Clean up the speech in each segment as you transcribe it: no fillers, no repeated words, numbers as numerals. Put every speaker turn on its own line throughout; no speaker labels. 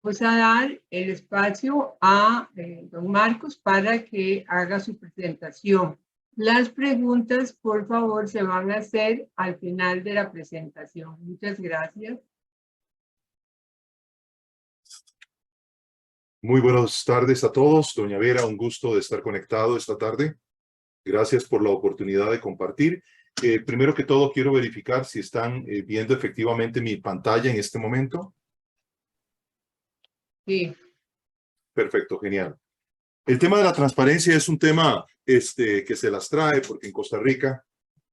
Vamos a dar el espacio a don Marcos para que haga su presentación. Las preguntas, por favor, se van a hacer al final de la presentación. Muchas gracias.
Muy buenas tardes a todos. Doña Vera, un gusto de estar conectado esta tarde. Gracias por la oportunidad de compartir. Primero que todo, quiero verificar si están viendo efectivamente mi pantalla en este momento.
Sí.
Perfecto, genial. El tema de la transparencia es un tema que se las trae porque en Costa Rica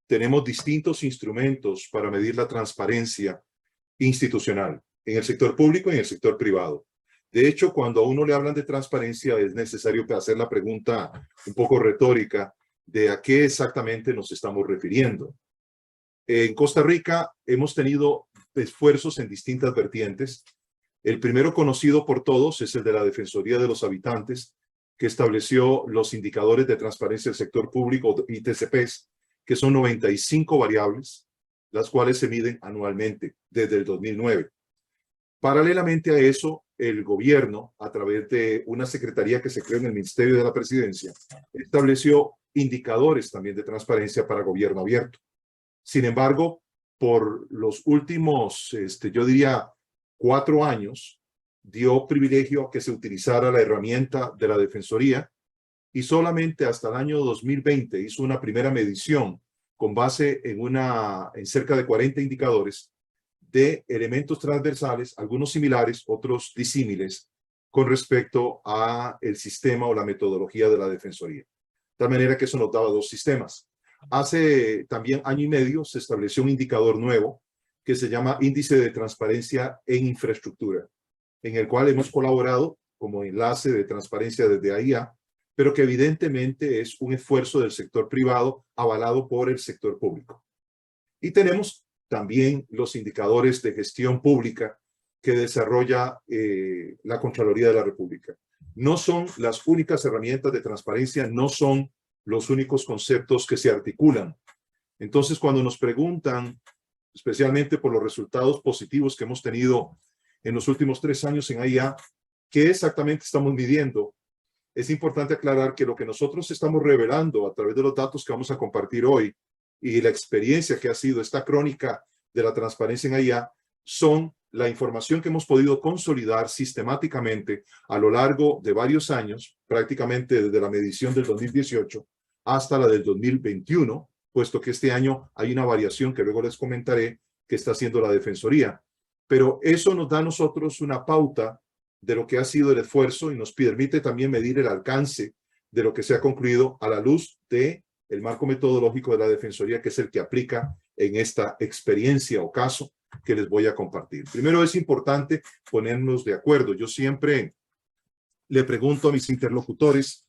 tenemos distintos instrumentos para medir la transparencia institucional en el sector público y en el sector privado. De hecho, cuando a uno le hablan de transparencia es necesario hacer la pregunta un poco retórica de a qué exactamente nos estamos refiriendo. En Costa Rica hemos tenido esfuerzos en distintas vertientes. El primero conocido por todos es el de la Defensoría de los Habitantes, que estableció los indicadores de transparencia del sector público, ITCPs, que son 95 variables, las cuales se miden anualmente desde el 2009. Paralelamente a eso, el gobierno, a través de una secretaría que se creó en el Ministerio de la Presidencia, estableció indicadores también de transparencia para gobierno abierto. Sin embargo, por los últimos, yo diría, 4 años, dio privilegio a que se utilizara la herramienta de la Defensoría y solamente hasta el año 2020 hizo una primera medición con base en cerca de 40 indicadores de elementos transversales, algunos similares, otros disímiles, con respecto a el sistema o la metodología de la Defensoría. De tal manera que eso nos daba 2 sistemas. Hace también año y medio se estableció un indicador nuevo que se llama Índice de Transparencia en Infraestructura, en el cual hemos colaborado como enlace de transparencia desde AIA, pero que evidentemente es un esfuerzo del sector privado avalado por el sector público. Y tenemos también los indicadores de gestión pública que desarrolla la Contraloría de la República. No son las únicas herramientas de transparencia, no son los únicos conceptos que se articulan. Entonces, cuando nos preguntan, especialmente por los resultados positivos que hemos tenido en los últimos 3 años en AIA, ¿qué exactamente estamos midiendo? Es importante aclarar que lo que nosotros estamos revelando a través de los datos que vamos a compartir hoy y la experiencia que ha sido esta crónica de la transparencia en AIA son la información que hemos podido consolidar sistemáticamente a lo largo de varios años, prácticamente desde la medición del 2018 hasta la del 2021, puesto que este año hay una variación que luego les comentaré que está haciendo la Defensoría. Pero eso nos da a nosotros una pauta de lo que ha sido el esfuerzo y nos permite también medir el alcance de lo que se ha concluido a la luz de el marco metodológico de la Defensoría, que es el que aplica en esta experiencia o caso que les voy a compartir. Primero es importante ponernos de acuerdo. Yo siempre le pregunto a mis interlocutores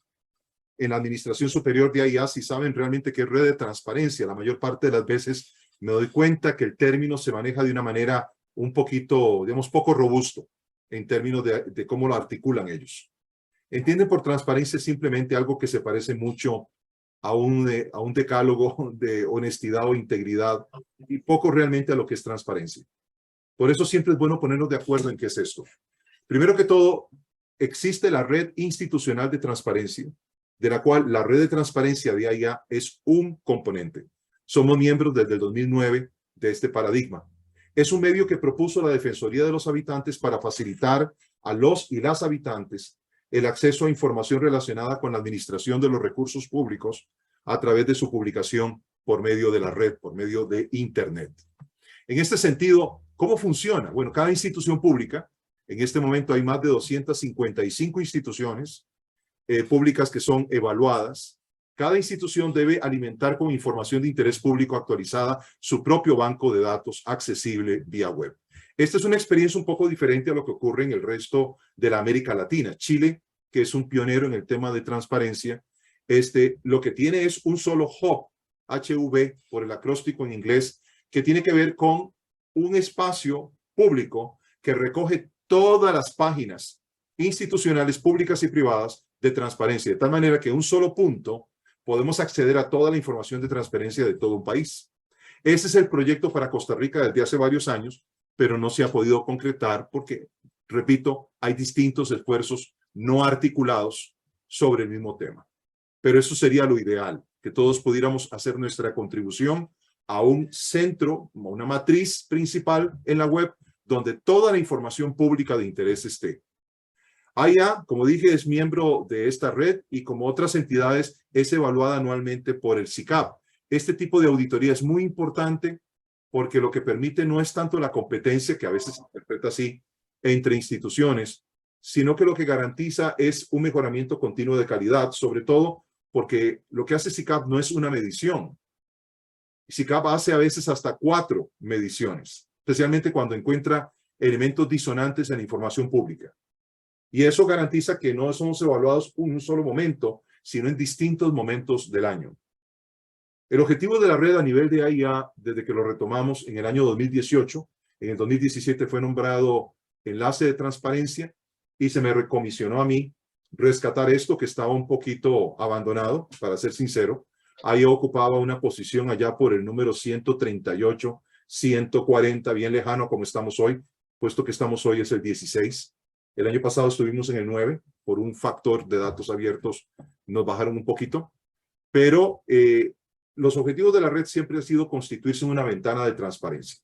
en la Administración Superior de AIA si saben realmente qué es red de transparencia. La mayor parte de las veces me doy cuenta que el término se maneja de una manera un poquito, digamos, poco robusto en términos de cómo lo articulan ellos. Entienden por transparencia simplemente algo que se parece mucho a un decálogo de honestidad o integridad y poco realmente a lo que es transparencia. Por eso siempre es bueno ponernos de acuerdo en qué es esto. Primero que todo, existe la red institucional de transparencia, de la cual la red de transparencia de AIA es un componente. Somos miembros desde el 2009 de este paradigma. Es un medio que propuso la Defensoría de los Habitantes para facilitar a los y las habitantes el acceso a información relacionada con la administración de los recursos públicos a través de su publicación por medio de la red, por medio de Internet. En este sentido, ¿cómo funciona? Bueno, cada institución pública, en este momento hay más de 255 instituciones públicas que son evaluadas. Cada institución debe alimentar con información de interés público actualizada su propio banco de datos accesible vía web. Esta es una experiencia un poco diferente a lo que ocurre en el resto de la América Latina. Chile, que es un pionero en el tema de transparencia, lo que tiene es un solo hub, HV, por el acróstico en inglés, que tiene que ver con un espacio público que recoge todas las páginas institucionales, públicas y privadas de transparencia, de tal manera que en un solo punto podemos acceder a toda la información de transparencia de todo un país. Ese es el proyecto para Costa Rica desde hace varios años, pero no se ha podido concretar porque repito, hay distintos esfuerzos no articulados sobre el mismo tema. Pero eso sería lo ideal, que todos pudiéramos hacer nuestra contribución a un centro, a una matriz principal en la web, donde toda la información pública de interés esté. AIA, como dije, es miembro de esta red y como otras entidades es evaluada anualmente por el SICAP. Este tipo de auditoría es muy importante porque lo que permite no es tanto la competencia, que a veces se interpreta así, entre instituciones, sino que lo que garantiza es un mejoramiento continuo de calidad, sobre todo porque lo que hace SICAP no es una medición. SICAP hace a veces hasta 4 mediciones, especialmente cuando encuentra elementos disonantes en la información pública. Y eso garantiza que no somos evaluados en un solo momento, sino en distintos momentos del año. El objetivo de la red a nivel de AIA, desde que lo retomamos en el año 2018, en el 2017 fue nombrado enlace de transparencia y se me recomisionó a mí rescatar esto que estaba un poquito abandonado, para ser sincero. AIA ocupaba una posición allá por el número 138, 140, bien lejano como estamos hoy, puesto que estamos hoy es el 16. El año pasado estuvimos en el 9, por un factor de datos abiertos nos bajaron un poquito, pero los objetivos de la red siempre han sido constituirse en una ventana de transparencia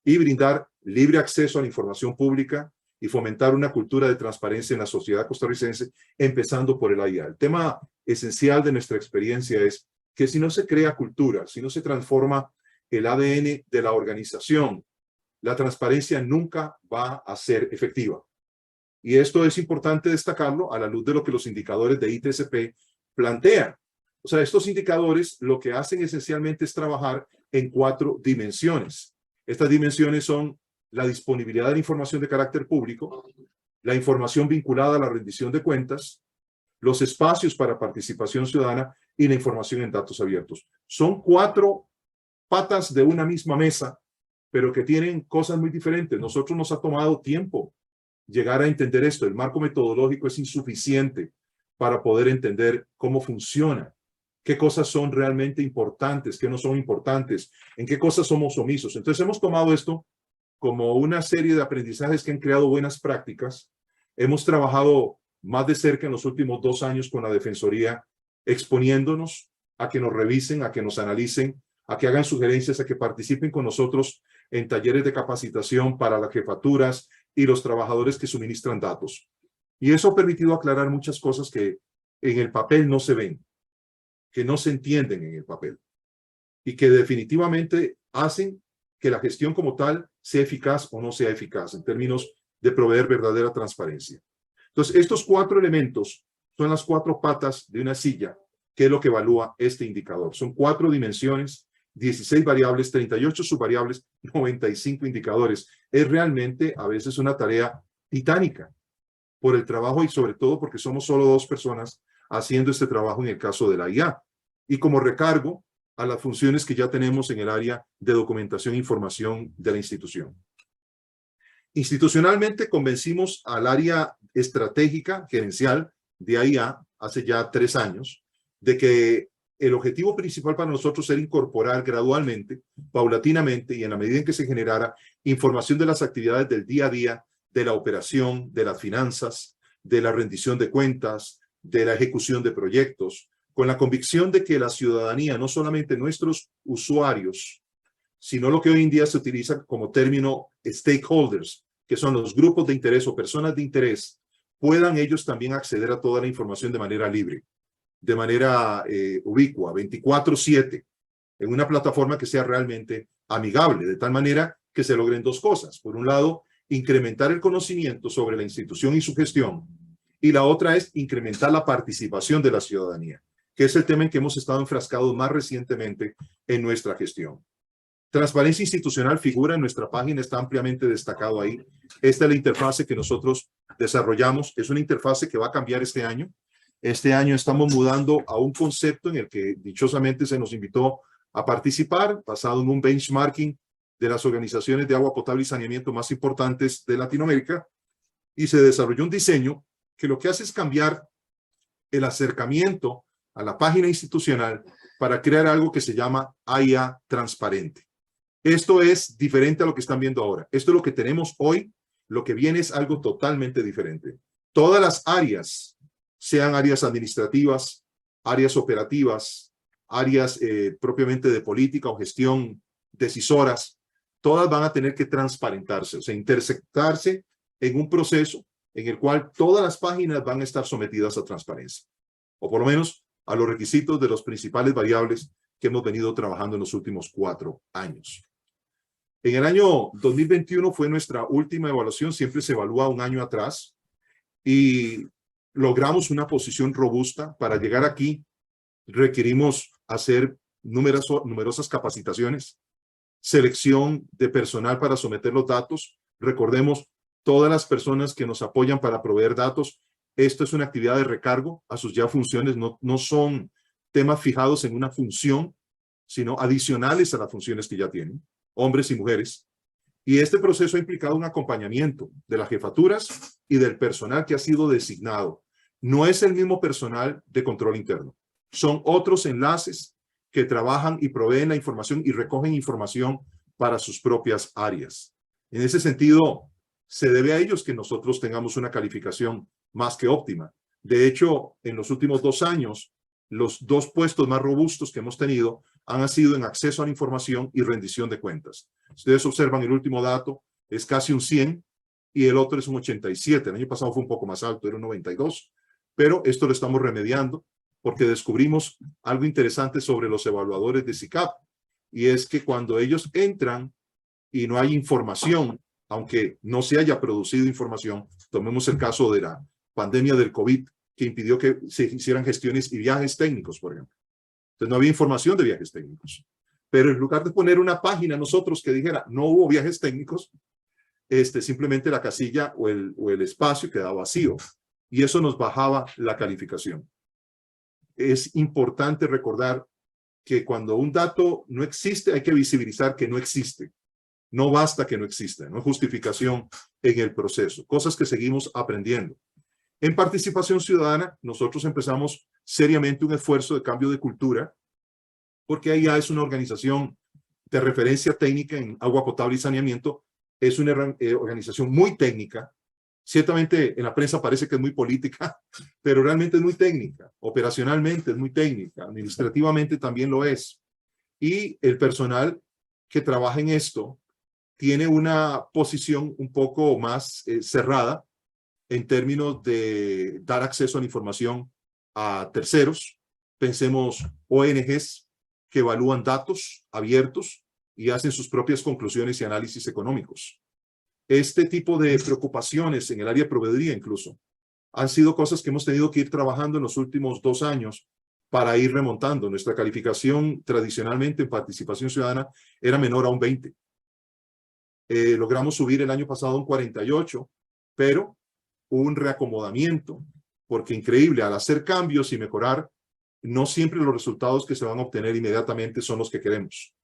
y brindar libre acceso a la información pública y fomentar una cultura de transparencia en la sociedad costarricense, empezando por el AIA. El tema esencial de nuestra experiencia es que si no se crea cultura, si no se transforma el ADN de la organización, la transparencia nunca va a ser efectiva. Y esto es importante destacarlo a la luz de lo que los indicadores de ITSP plantean. O sea, estos indicadores lo que hacen esencialmente es trabajar en 4 dimensiones. Estas dimensiones son la disponibilidad de la información de carácter público, la información vinculada a la rendición de cuentas, los espacios para participación ciudadana y la información en datos abiertos. Son 4 patas de una misma mesa, pero que tienen cosas muy diferentes. Nosotros nos ha tomado tiempo llegar a entender esto. El marco metodológico es insuficiente para poder entender cómo funciona, qué cosas son realmente importantes, qué no son importantes, en qué cosas somos omisos. Entonces hemos tomado esto como una serie de aprendizajes que han creado buenas prácticas. Hemos trabajado más de cerca en los últimos 2 años con la Defensoría, exponiéndonos a que nos revisen, a que nos analicen, a que hagan sugerencias, a que participen con nosotros en talleres de capacitación para las jefaturas y los trabajadores que suministran datos. Y eso ha permitido aclarar muchas cosas que en el papel no se ven, que no se entienden en el papel y que definitivamente hacen que la gestión como tal sea eficaz o no sea eficaz en términos de proveer verdadera transparencia. Entonces, estos 4 elementos son las 4 patas de una silla, que es lo que evalúa este indicador. Son 4 dimensiones, 16 variables, 38 subvariables, 95 indicadores. Es realmente a veces una tarea titánica por el trabajo y sobre todo porque somos solo 2 personas haciendo este trabajo en el caso de la IA. Y como recargo a las funciones que ya tenemos en el área de documentación e información de la institución. Institucionalmente convencimos al área estratégica gerencial de AIA hace ya 3 años de que el objetivo principal para nosotros era incorporar gradualmente, paulatinamente y en la medida en que se generara información de las actividades del día a día, de la operación, de las finanzas, de la rendición de cuentas, de la ejecución de proyectos, con la convicción de que la ciudadanía, no solamente nuestros usuarios, sino lo que hoy en día se utiliza como término stakeholders, que son los grupos de interés o personas de interés, puedan ellos también acceder a toda la información de manera libre, de manera ubicua, 24/7, en una plataforma que sea realmente amigable, de tal manera que se logren 2 cosas. Por un lado, incrementar el conocimiento sobre la institución y su gestión, y la otra es incrementar la participación de la ciudadanía, que es el tema en que hemos estado enfrascados más recientemente en nuestra gestión. Transparencia institucional figura en nuestra página, está ampliamente destacado ahí. Esta es la interfase que nosotros desarrollamos. Es una interfase que va a cambiar este año. Este año estamos mudando a un concepto en el que dichosamente se nos invitó a participar, basado en un benchmarking de las organizaciones de agua potable y saneamiento más importantes de Latinoamérica, y se desarrolló un diseño que lo que hace es cambiar el acercamiento a la página institucional para crear algo que se llama AIA Transparente. Esto es diferente a lo que están viendo ahora. Esto es lo que tenemos hoy lo que viene es algo totalmente diferente. Todas las áreas, sean áreas administrativas, áreas operativas, áreas propiamente de política o gestión decisoras, todas van a tener que transparentarse, o sea, intersectarse en un proceso en el cual todas las páginas van a estar sometidas a transparencia, o por lo menos a los requisitos de las principales variables que hemos venido trabajando en los últimos 4 años. En el año 2021 fue nuestra última evaluación, siempre se evalúa un año atrás, y logramos una posición robusta. Para llegar aquí requerimos hacer numerosas capacitaciones, selección de personal para someter los datos. Recordemos, todas las personas que nos apoyan para proveer datos, esto es una actividad de recargo a sus ya funciones, no son temas fijados en una función, sino adicionales a las funciones que ya tienen, hombres y mujeres. Y este proceso ha implicado un acompañamiento de las jefaturas y del personal que ha sido designado. No es el mismo personal de control interno. Son otros enlaces que trabajan y proveen la información y recogen información para sus propias áreas. En ese sentido, se debe a ellos que nosotros tengamos una calificación más que óptima. De hecho, en los últimos 2 años, los 2 puestos más robustos que hemos tenido han sido en acceso a la información y rendición de cuentas. Ustedes observan el último dato, es casi un 100 y el otro es un 87. El año pasado fue un poco más alto, era un 92. Pero esto lo estamos remediando porque descubrimos algo interesante sobre los evaluadores de SICAP, y es que cuando ellos entran y no hay información, aunque no se haya producido información, tomemos el caso de la pandemia del COVID, que impidió que se hicieran gestiones y viajes técnicos, por ejemplo. Entonces no había información de viajes técnicos. Pero en lugar de poner una página nosotros que dijera no hubo viajes técnicos, simplemente la casilla o el espacio quedaba vacío. Y eso nos bajaba la calificación. Es importante recordar que cuando un dato no existe, hay que visibilizar que no existe. No basta que no exista, no es justificación en el proceso. Cosas que seguimos aprendiendo. En Participación Ciudadana, nosotros empezamos seriamente un esfuerzo de cambio de cultura, porque ahí ya es una organización de referencia técnica en agua potable y saneamiento. Es una organización muy técnica. Ciertamente en la prensa parece que es muy política, pero realmente es muy técnica. Operacionalmente es muy técnica, administrativamente también lo es. Y el personal que trabaja en esto tiene una posición un poco más cerrada en términos de dar acceso a la información a terceros. Pensemos ONGs que evalúan datos abiertos y hacen sus propias conclusiones y análisis económicos. Este tipo de preocupaciones en el área de proveeduría incluso han sido cosas que hemos tenido que ir trabajando en los últimos 2 años para ir remontando. Nuestra calificación tradicionalmente en Participación Ciudadana era menor a un 20. Logramos subir el año pasado a un 48, pero hubo un reacomodamiento, porque increíble, al hacer cambios y mejorar, no siempre los resultados que se van a obtener inmediatamente son los que queremos.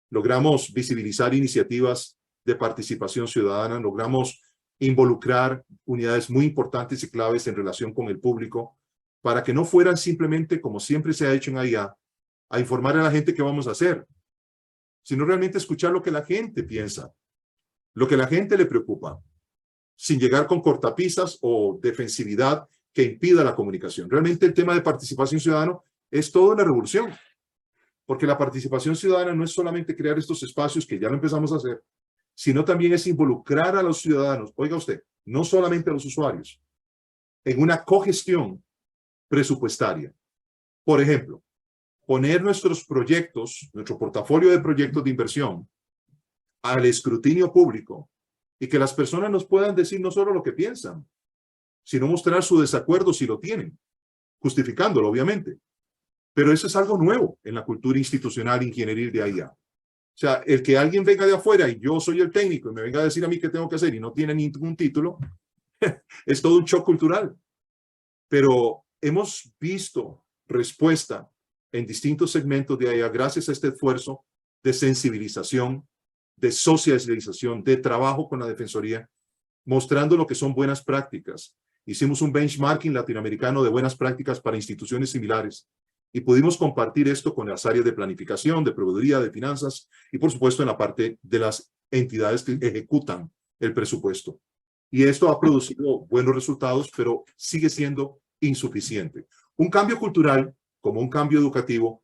Logramos visibilizar iniciativas de participación ciudadana, logramos involucrar unidades muy importantes y claves en relación con el público, para que no fueran simplemente, como siempre se ha hecho en AIA, a informar a la gente qué vamos a hacer, sino realmente escuchar lo que la gente piensa, lo que la gente le preocupa, sin llegar con cortapisas o defensividad que impida la comunicación. Realmente el tema de participación ciudadana es toda una revolución, porque la participación ciudadana no es solamente crear estos espacios que ya lo empezamos a hacer, sino también es involucrar a los ciudadanos, oiga usted, no solamente a los usuarios, en una cogestión presupuestaria. Por ejemplo, poner nuestros proyectos, nuestro portafolio de proyectos de inversión al escrutinio público y que las personas nos puedan decir no solo lo que piensan, sino mostrar su desacuerdo si lo tienen, justificándolo, obviamente. Pero eso es algo nuevo en la cultura institucional ingenieril de AIA. O sea, el que alguien venga de afuera y yo soy el técnico y me venga a decir a mí qué tengo que hacer y no tiene ningún título, es todo un shock cultural. Pero hemos visto respuesta en distintos segmentos de AIA gracias a este esfuerzo de sensibilización, de socialización, de trabajo con la Defensoría, mostrando lo que son buenas prácticas. Hicimos un benchmarking latinoamericano de buenas prácticas para instituciones similares y pudimos compartir esto con las áreas de planificación, de proveeduría, de finanzas y por supuesto en la parte de las entidades que ejecutan el presupuesto. Y esto ha producido buenos resultados, pero sigue siendo insuficiente. Un cambio cultural, como un cambio educativo,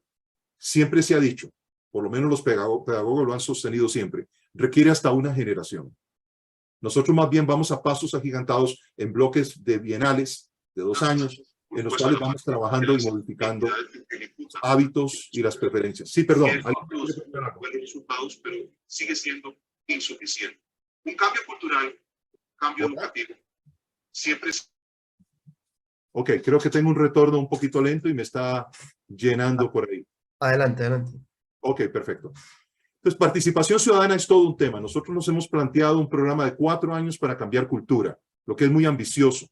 siempre se ha dicho, por lo menos los pedagogos lo han sostenido siempre, requiere hasta una generación. Nosotros más bien vamos a pasos agigantados en bloques de bienales de 2 años, en los cuales vamos trabajando y modificando hábitos y las preferencias. Sí, perdón. Buenos resultados, pero sigue siendo insuficiente. Un cambio cultural, cambio educativo, siempre es... Ok, creo que tengo un retorno un poquito lento y me está llenando por ahí.
Adelante, adelante.
Ok, perfecto. Entonces, participación ciudadana es todo un tema. Nosotros nos hemos planteado un programa de 4 años para cambiar cultura, lo que es muy ambicioso,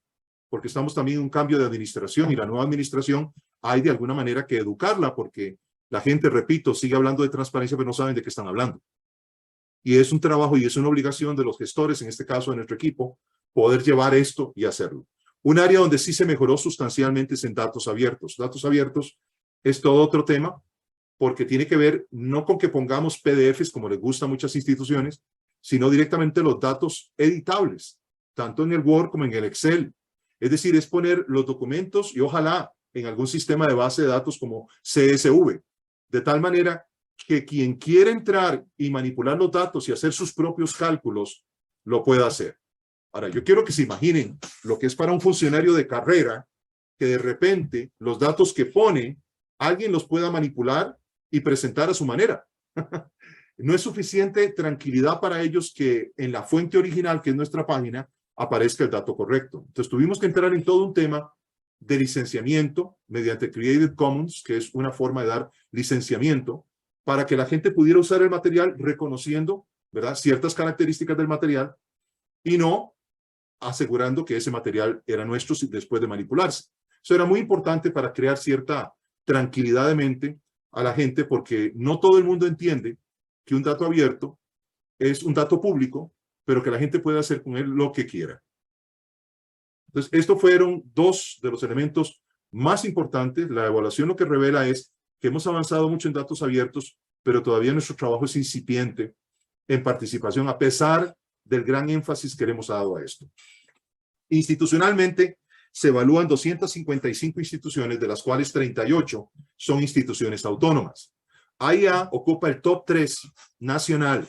porque estamos también en un cambio de administración y la nueva administración hay de alguna manera que educarla, porque la gente, repito, sigue hablando de transparencia, pero no saben de qué están hablando. Y es un trabajo y es una obligación de los gestores, en este caso de nuestro equipo, poder llevar esto y hacerlo. Un área donde sí se mejoró sustancialmente es en datos abiertos. Datos abiertos es todo otro tema, porque tiene que ver no con que pongamos PDFs, como les gusta a muchas instituciones, sino directamente los datos editables, tanto en el Word como en el Excel. Es decir, es poner los documentos y ojalá en algún sistema de base de datos como CSV, de tal manera que quien quiera entrar y manipular los datos y hacer sus propios cálculos, lo pueda hacer. Ahora, yo quiero que se imaginen lo que es para un funcionario de carrera, que de repente los datos que pone, alguien los pueda manipular y presentar a su manera. No es suficiente tranquilidad para ellos que en la fuente original, que es nuestra página, aparezca el dato correcto. Entonces tuvimos que entrar en todo un tema de licenciamiento mediante Creative Commons, que es una forma de dar licenciamiento, para que la gente pudiera usar el material reconociendo, ¿verdad?, ciertas características del material y no asegurando que ese material era nuestro después de manipularse. Eso era muy importante para crear cierta tranquilidad de mente a la gente, porque no todo el mundo entiende que un dato abierto es un dato público, pero que la gente puede hacer con él lo que quiera. Entonces, estos fueron 2 de los elementos más importantes. La evaluación lo que revela es que hemos avanzado mucho en datos abiertos, pero todavía nuestro trabajo es incipiente en participación, a pesar del gran énfasis que le hemos dado a esto. Institucionalmente, se evalúan 255 instituciones, de las cuales 38 son instituciones autónomas. AIA ocupa el top 3 nacional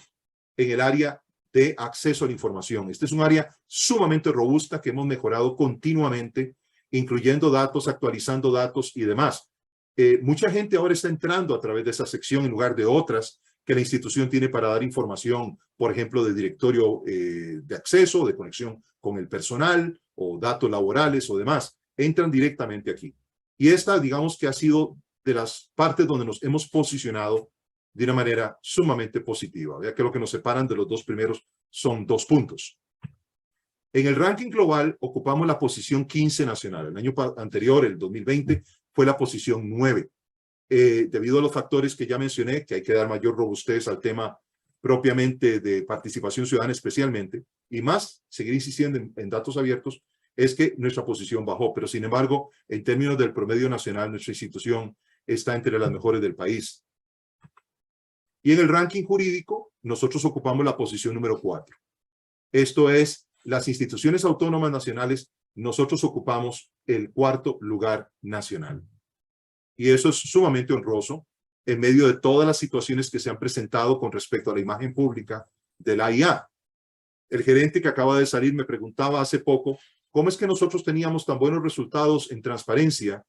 en el área de acceso a la información. Este es un área sumamente robusta que hemos mejorado continuamente, incluyendo datos, actualizando datos y demás. Mucha gente ahora está entrando a través de esa sección en lugar de otras que la institución tiene para dar información, por ejemplo, de directorio de acceso, de conexión con el personal o datos laborales o demás. Entran directamente aquí. Y esta, digamos que ha sido de las partes donde nos hemos posicionado de una manera sumamente positiva. Vea que lo que nos separan de los 2 primeros son 2 puntos. En el ranking global ocupamos la posición 15 nacional. El año anterior, el 2020, fue la posición 9. Debido a los factores que ya mencioné, que hay que dar mayor robustez al tema propiamente de participación ciudadana especialmente, y más, seguir insistiendo en datos abiertos, es que nuestra posición bajó. Pero sin embargo, en términos del promedio nacional, nuestra institución está entre las mejores del país. Y en el ranking jurídico, nosotros ocupamos la posición número 4. Esto es, las instituciones autónomas nacionales, nosotros ocupamos el 4º lugar nacional. Y eso es sumamente honroso en medio de todas las situaciones que se han presentado con respecto a la imagen pública de la IA. El gerente que acaba de salir me preguntaba hace poco, ¿cómo es que nosotros teníamos tan buenos resultados en transparencia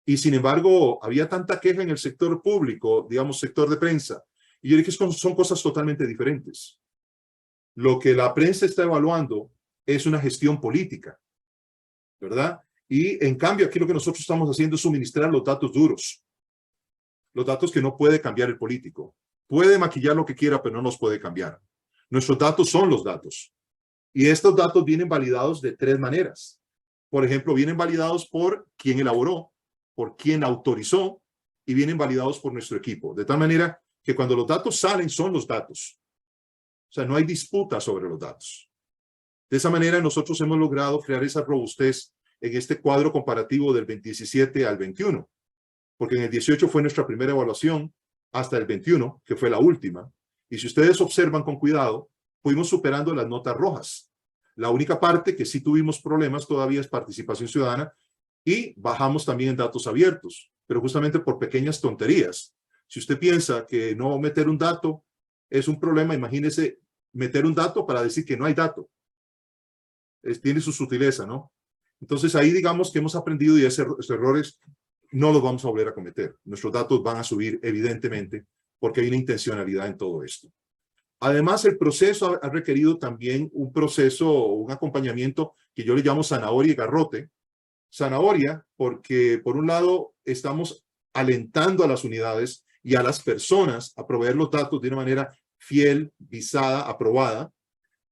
y sin embargo había tanta queja en el sector público, digamos sector de prensa? Y yo dije, son cosas totalmente diferentes. Lo que la prensa está evaluando es una gestión política, ¿verdad? Y en cambio aquí lo que nosotros estamos haciendo es suministrar los datos duros, los datos que no puede cambiar el político. Puede maquillar lo que quiera, pero no nos puede cambiar. Nuestros datos son los datos. Y estos datos vienen validados de 3 maneras. Por ejemplo, vienen validados por quien elaboró, por quien autorizó, y vienen validados por nuestro equipo. De tal manera que cuando los datos salen, son los datos. O sea, no hay disputa sobre los datos. De esa manera, nosotros hemos logrado crear esa robustez en este cuadro comparativo del 2017 al 21. Porque en el 18 fue nuestra primera evaluación, hasta el 21, que fue la última. Y si ustedes observan con cuidado, fuimos superando las notas rojas. La única parte que sí tuvimos problemas todavía es participación ciudadana y bajamos también en datos abiertos, pero justamente por pequeñas tonterías. Si usted piensa que no meter un dato es un problema, imagínese meter un dato para decir que no hay dato. Tiene su sutileza, ¿no? Entonces ahí digamos que hemos aprendido y esos errores no los vamos a volver a cometer. Nuestros datos van a subir evidentemente porque hay una intencionalidad en todo esto. Además, el proceso ha requerido también un proceso, un acompañamiento que yo le llamo zanahoria y garrote. Zanahoria porque por un lado estamos alentando a las unidades y a las personas a proveer los datos de una manera fiel, visada, aprobada.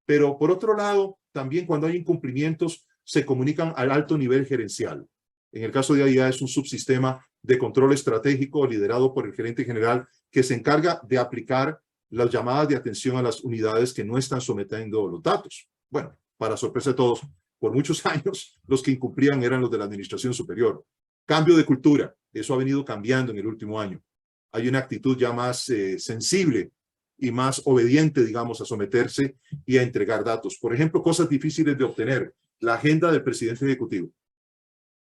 Pero por otro lado, también cuando hay incumplimientos, se comunican al alto nivel gerencial. En el caso de AIA es un subsistema de control estratégico liderado por el gerente general que se encarga de aplicar las llamadas de atención a las unidades que no están sometiendo los datos. Bueno, para sorpresa de todos, por muchos años los que incumplían eran los de la administración superior. Cambio de cultura, eso ha venido cambiando en el último año. Hay una actitud ya más sensible y más obediente, digamos, a someterse y a entregar datos. Por ejemplo, cosas difíciles de obtener, la agenda del presidente ejecutivo.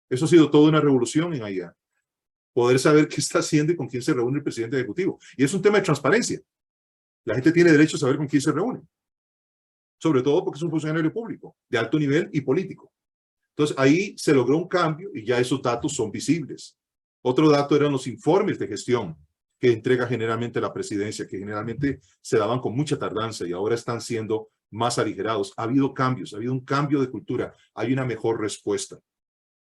Eso ha sido toda una revolución en AIA. Poder saber qué está haciendo y con quién se reúne el presidente ejecutivo. Y es un tema de transparencia. La gente tiene derecho a saber con quién se reúne. Sobre todo porque es un funcionario público, de alto nivel y político. Entonces, ahí se logró un cambio y ya esos datos son visibles. Otro dato eran los informes de gestión que entrega generalmente la presidencia, que generalmente se daban con mucha tardanza y ahora están siendo más aligerados. Ha habido cambios, ha habido un cambio de cultura, hay una mejor respuesta.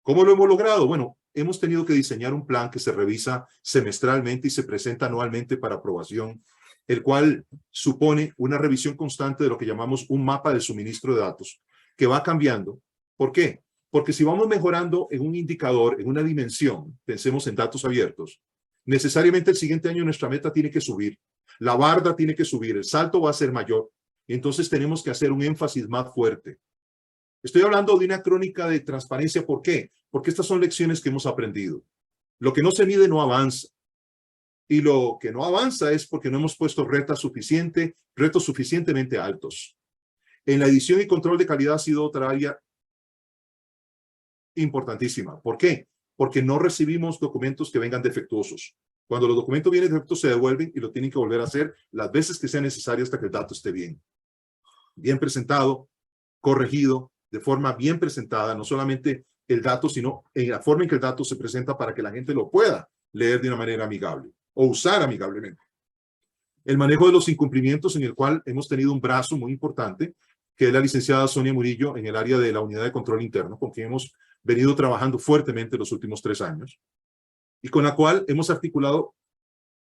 ¿Cómo lo hemos logrado? Bueno, hemos tenido que diseñar un plan que se revisa semestralmente y se presenta anualmente para aprobación, el cual supone una revisión constante de lo que llamamos un mapa de suministro de datos, que va cambiando. ¿Por qué? Porque si vamos mejorando en un indicador, en una dimensión, pensemos en datos abiertos, necesariamente el siguiente año nuestra meta tiene que subir, la barda tiene que subir, el salto va a ser mayor, y entonces tenemos que hacer un énfasis más fuerte. Estoy hablando de una crónica de transparencia, ¿por qué? Porque estas son lecciones que hemos aprendido. Lo que no se mide no avanza. Y lo que no avanza es porque no hemos puesto retos suficientemente altos. En la edición y control de calidad ha sido otra área importantísima. ¿Por qué? Porque no recibimos documentos que vengan defectuosos. Cuando los documentos vienen defectuosos se devuelven y lo tienen que volver a hacer las veces que sea necesario hasta que el dato esté bien. Bien presentado, corregido, de forma bien presentada, no solamente el dato, sino en la forma en que el dato se presenta para que la gente lo pueda leer de una manera amigable o usar amigablemente. El manejo de los incumplimientos, en el cual hemos tenido un brazo muy importante, que es la licenciada Sonia Murillo en el área de la unidad de control interno, con quien hemos venido trabajando fuertemente los últimos 3 años, y con la cual hemos articulado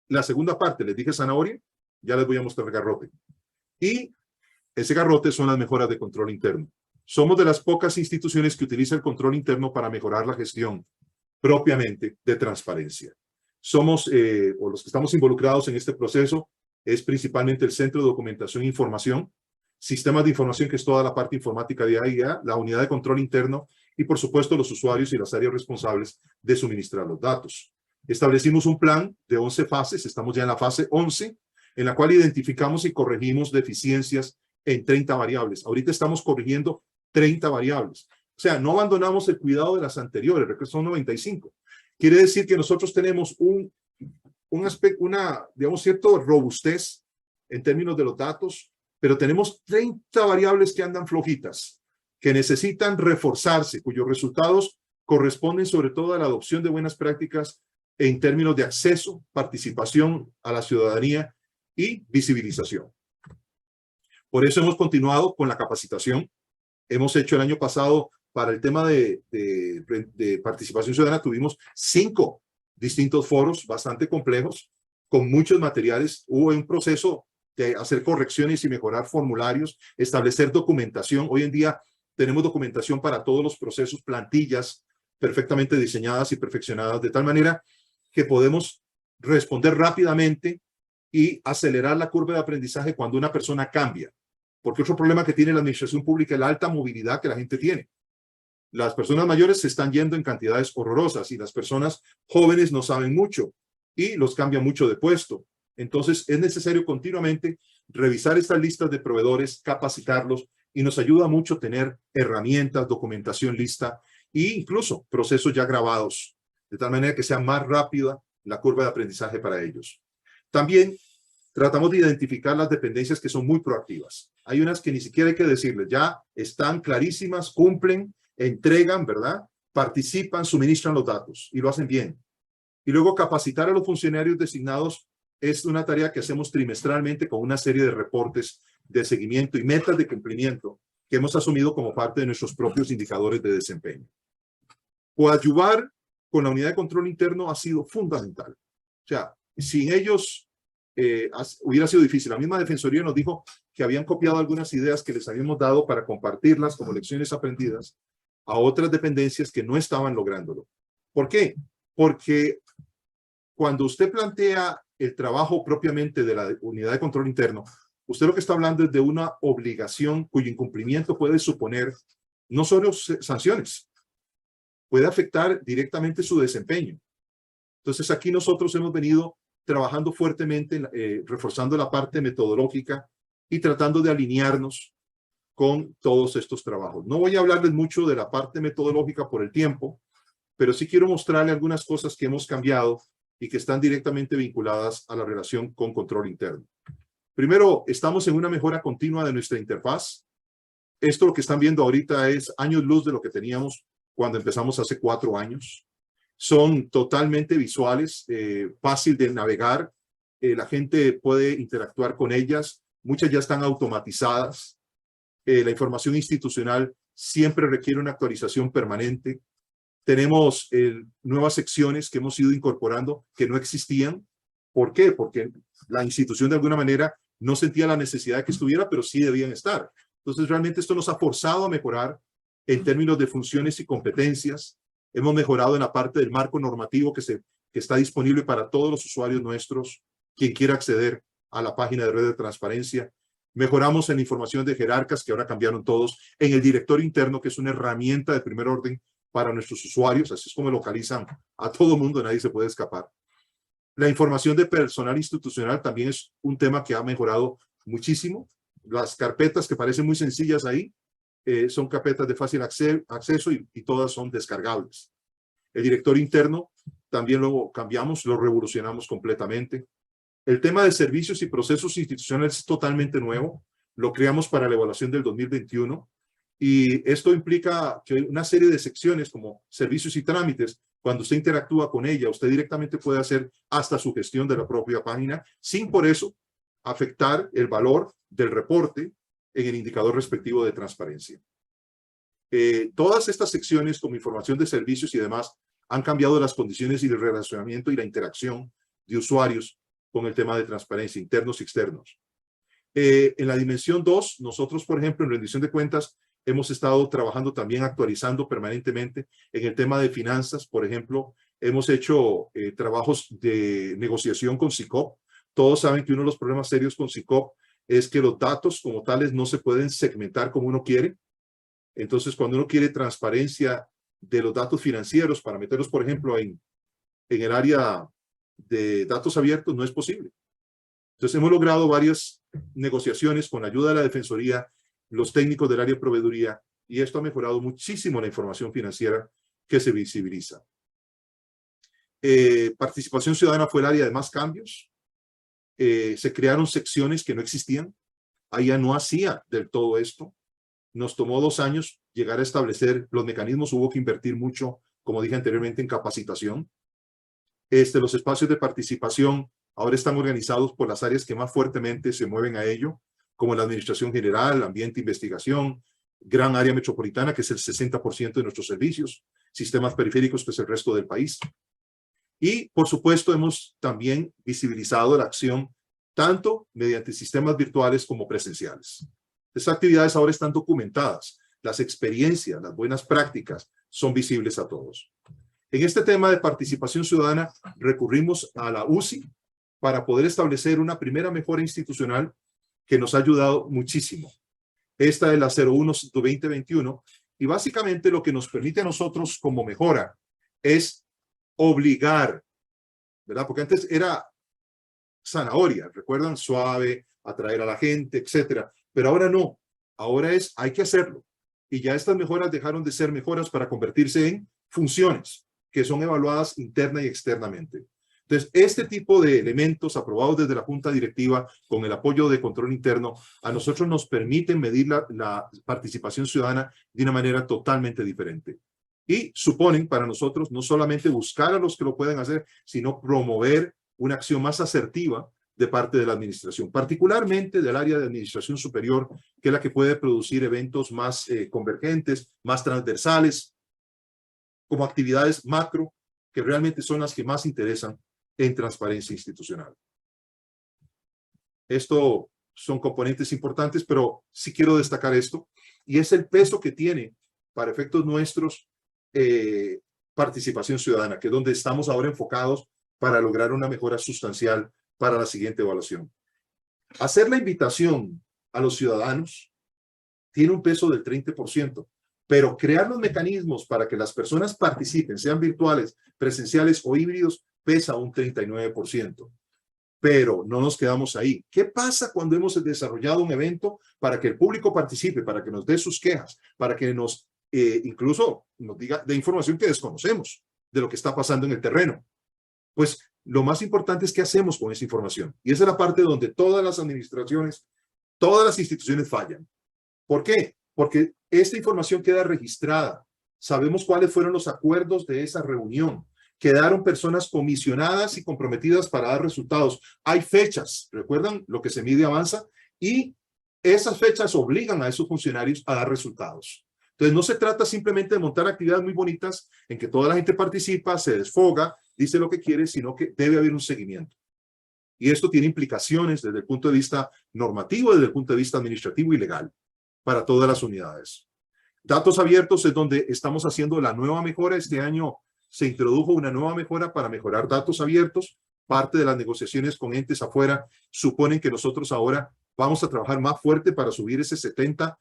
la segunda parte. Les dije zanahoria, ya les voy a mostrar garrote. Y ese garrote son las mejoras de control interno. Somos de las pocas instituciones que utiliza el control interno para mejorar la gestión propiamente de transparencia. Somos, o los que estamos involucrados en este proceso, es principalmente el Centro de Documentación e Información, Sistemas de Información, que es toda la parte informática de AIA, la unidad de control interno y, por supuesto, los usuarios y las áreas responsables de suministrar los datos. Establecimos un plan de 11 fases, estamos ya en la fase 11, en la cual identificamos y corregimos deficiencias en 30 variables. Ahorita estamos corrigiendo 30 variables. O sea, no abandonamos el cuidado de las anteriores, que son 95. Quiere decir que nosotros tenemos un aspecto, digamos, cierta robustez en términos de los datos, pero tenemos 30 variables que andan flojitas, que necesitan reforzarse, cuyos resultados corresponden sobre todo a la adopción de buenas prácticas en términos de acceso, participación a la ciudadanía y visibilización. Por eso hemos continuado con la capacitación. Hemos hecho el año pasado, para el tema de participación ciudadana, tuvimos 5 distintos foros bastante complejos, con muchos materiales. Hubo un proceso de hacer correcciones y mejorar formularios, establecer documentación. Hoy en día tenemos documentación para todos los procesos, plantillas perfectamente diseñadas y perfeccionadas, de tal manera que podemos responder rápidamente y acelerar la curva de aprendizaje cuando una persona cambia. Porque otro problema que tiene la administración pública es la alta movilidad que la gente tiene. Las personas mayores se están yendo en cantidades horrorosas y las personas jóvenes no saben mucho y los cambian mucho de puesto. Entonces es necesario continuamente revisar estas listas de proveedores, capacitarlos y nos ayuda mucho tener herramientas, documentación lista e incluso procesos ya grabados, de tal manera que sea más rápida la curva de aprendizaje para ellos. También tratamos de identificar las dependencias que son muy proactivas. Hay unas que ni siquiera hay que decirles, ya están clarísimas, cumplen, entregan, ¿verdad? Participan, suministran los datos y lo hacen bien. Y luego capacitar a los funcionarios designados es una tarea que hacemos trimestralmente con una serie de reportes de seguimiento y metas de cumplimiento que hemos asumido como parte de nuestros propios indicadores de desempeño. Coadyuvar con la unidad de control interno ha sido fundamental. O sea, sin ellos hubiera sido difícil. La misma Defensoría nos dijo que habían copiado algunas ideas que les habíamos dado para compartirlas como lecciones aprendidas a otras dependencias que no estaban lográndolo. ¿Por qué? Porque cuando usted plantea el trabajo propiamente de la unidad de control interno, usted lo que está hablando es de una obligación cuyo incumplimiento puede suponer no solo sanciones, puede afectar directamente su desempeño. Entonces aquí nosotros hemos venido trabajando fuertemente, reforzando la parte metodológica y tratando de alinearnos con todos estos trabajos. No voy a hablarles mucho de la parte metodológica por el tiempo, pero sí quiero mostrarles algunas cosas que hemos cambiado y que están directamente vinculadas a la relación con control interno. Primero, estamos en una mejora continua de nuestra interfaz. Esto lo que están viendo ahorita es años luz de lo que teníamos cuando empezamos hace 4 años. Son totalmente visuales, fácil de navegar. La gente puede interactuar con ellas. Muchas ya están automatizadas. La información institucional siempre requiere una actualización permanente. Tenemos nuevas secciones que hemos ido incorporando que no existían. ¿Por qué? Porque la institución de alguna manera no sentía la necesidad de que estuviera, pero sí debían estar. Entonces, realmente esto nos ha forzado a mejorar en términos de funciones y competencias. Hemos mejorado en la parte del marco normativo que está disponible para todos los usuarios nuestros, quien quiera acceder a la página de red de transparencia. Mejoramos en la información de jerarcas, que ahora cambiaron todos, en el directorio interno, que es una herramienta de primer orden para nuestros usuarios, así es como localizan a todo mundo, nadie se puede escapar. La información de personal institucional también es un tema que ha mejorado muchísimo. Las carpetas que parecen muy sencillas ahí, son carpetas de fácil acceso y todas son descargables. El directorio interno también lo cambiamos, lo revolucionamos completamente. El tema de servicios y procesos institucionales es totalmente nuevo. Lo creamos para la evaluación del 2021 y esto implica que una serie de secciones como servicios y trámites, cuando usted interactúa con ella, usted directamente puede hacer hasta su gestión de la propia página sin por eso afectar el valor del reporte en el indicador respectivo de transparencia. Todas estas secciones como información de servicios y demás han cambiado las condiciones y el relacionamiento y la interacción de usuarios con el tema de transparencia, internos y externos. En la dimensión 2, nosotros, por ejemplo, en rendición de cuentas, hemos estado trabajando también, actualizando permanentemente en el tema de finanzas. Por ejemplo, hemos hecho trabajos de negociación con SICOP. Todos saben que uno de los problemas serios con SICOP es que los datos como tales no se pueden segmentar como uno quiere. Entonces, cuando uno quiere transparencia de los datos financieros para meterlos, por ejemplo, en el área de datos abiertos, no es posible. Entonces, hemos logrado varias negociaciones con la ayuda de la Defensoría, los técnicos del área de proveeduría, y esto ha mejorado muchísimo la información financiera que se visibiliza. Participación ciudadana fue el área de más cambios. Se crearon secciones que no existían. AIA no hacía del todo esto. Nos tomó 2 años llegar a establecer los mecanismos. Hubo que invertir mucho, como dije anteriormente, en capacitación. Los espacios de participación ahora están organizados por las áreas que más fuertemente se mueven a ello, como la Administración General, Ambiente, Investigación, gran área metropolitana, que es el 60% de nuestros servicios, sistemas periféricos, que es el resto del país. Y, por supuesto, hemos también visibilizado la acción tanto mediante sistemas virtuales como presenciales. Estas actividades ahora están documentadas. Las experiencias, las buenas prácticas son visibles a todos. En este tema de participación ciudadana, recurrimos a la UCI para poder establecer una primera mejora institucional que nos ha ayudado muchísimo. Esta es la 01/2021 y básicamente lo que nos permite a nosotros como mejora es obligar, ¿verdad? Porque antes era zanahoria, recuerdan, suave, atraer a la gente, etcétera. Pero ahora no. Ahora hay que hacerlo. Y ya estas mejoras dejaron de ser mejoras para convertirse en funciones que son evaluadas interna y externamente. Entonces, este tipo de elementos aprobados desde la Junta Directiva con el apoyo de control interno a nosotros nos permiten medir la participación ciudadana de una manera totalmente diferente. Y suponen para nosotros no solamente buscar a los que lo pueden hacer, sino promover una acción más asertiva de parte de la administración, particularmente del área de administración superior, que es la que puede producir eventos más convergentes, más transversales, como actividades macro, que realmente son las que más interesan en transparencia institucional. Esto son componentes importantes, pero sí quiero destacar esto, y es el peso que tiene para efectos nuestros participación ciudadana, que es donde estamos ahora enfocados para lograr una mejora sustancial para la siguiente evaluación. Hacer la invitación a los ciudadanos tiene un peso del 30%, pero crear los mecanismos para que las personas participen, sean virtuales, presenciales o híbridos, pesa un 39%. Pero no nos quedamos ahí. ¿Qué pasa cuando hemos desarrollado un evento para que el público participe, para que nos dé sus quejas, para que incluso nos diga de información que desconocemos de lo que está pasando en el terreno? Pues lo más importante es qué hacemos con esa información. Y esa es la parte donde todas las administraciones, todas las instituciones fallan. ¿Por qué? Porque esta información queda registrada. Sabemos cuáles fueron los acuerdos de esa reunión. Quedaron personas comisionadas y comprometidas para dar resultados. Hay fechas, ¿recuerdan? Lo que se mide avanza, y esas fechas obligan a esos funcionarios a dar resultados. Entonces no se trata simplemente de montar actividades muy bonitas en que toda la gente participa, se desfoga, dice lo que quiere, sino que debe haber un seguimiento. Y esto tiene implicaciones desde el punto de vista normativo, desde el punto de vista administrativo y legal para todas las unidades. Datos abiertos es donde estamos haciendo la nueva mejora. Este año se introdujo una nueva mejora para mejorar datos abiertos. Parte de las negociaciones con entes afuera suponen que nosotros ahora vamos a trabajar más fuerte para subir ese 70%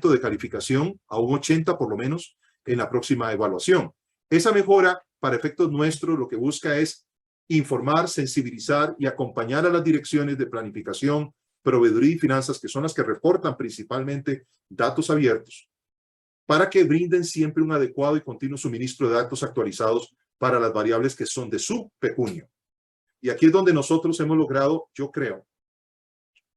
de calificación a un 80% por lo menos en la próxima evaluación. Esa mejora, para efectos nuestros, lo que busca es informar, sensibilizar y acompañar a las direcciones de planificación, proveeduría y finanzas, que son las que reportan principalmente datos abiertos, para que brinden siempre un adecuado y continuo suministro de datos actualizados para las variables que son de su pecunio. Y aquí es donde nosotros hemos logrado, yo creo,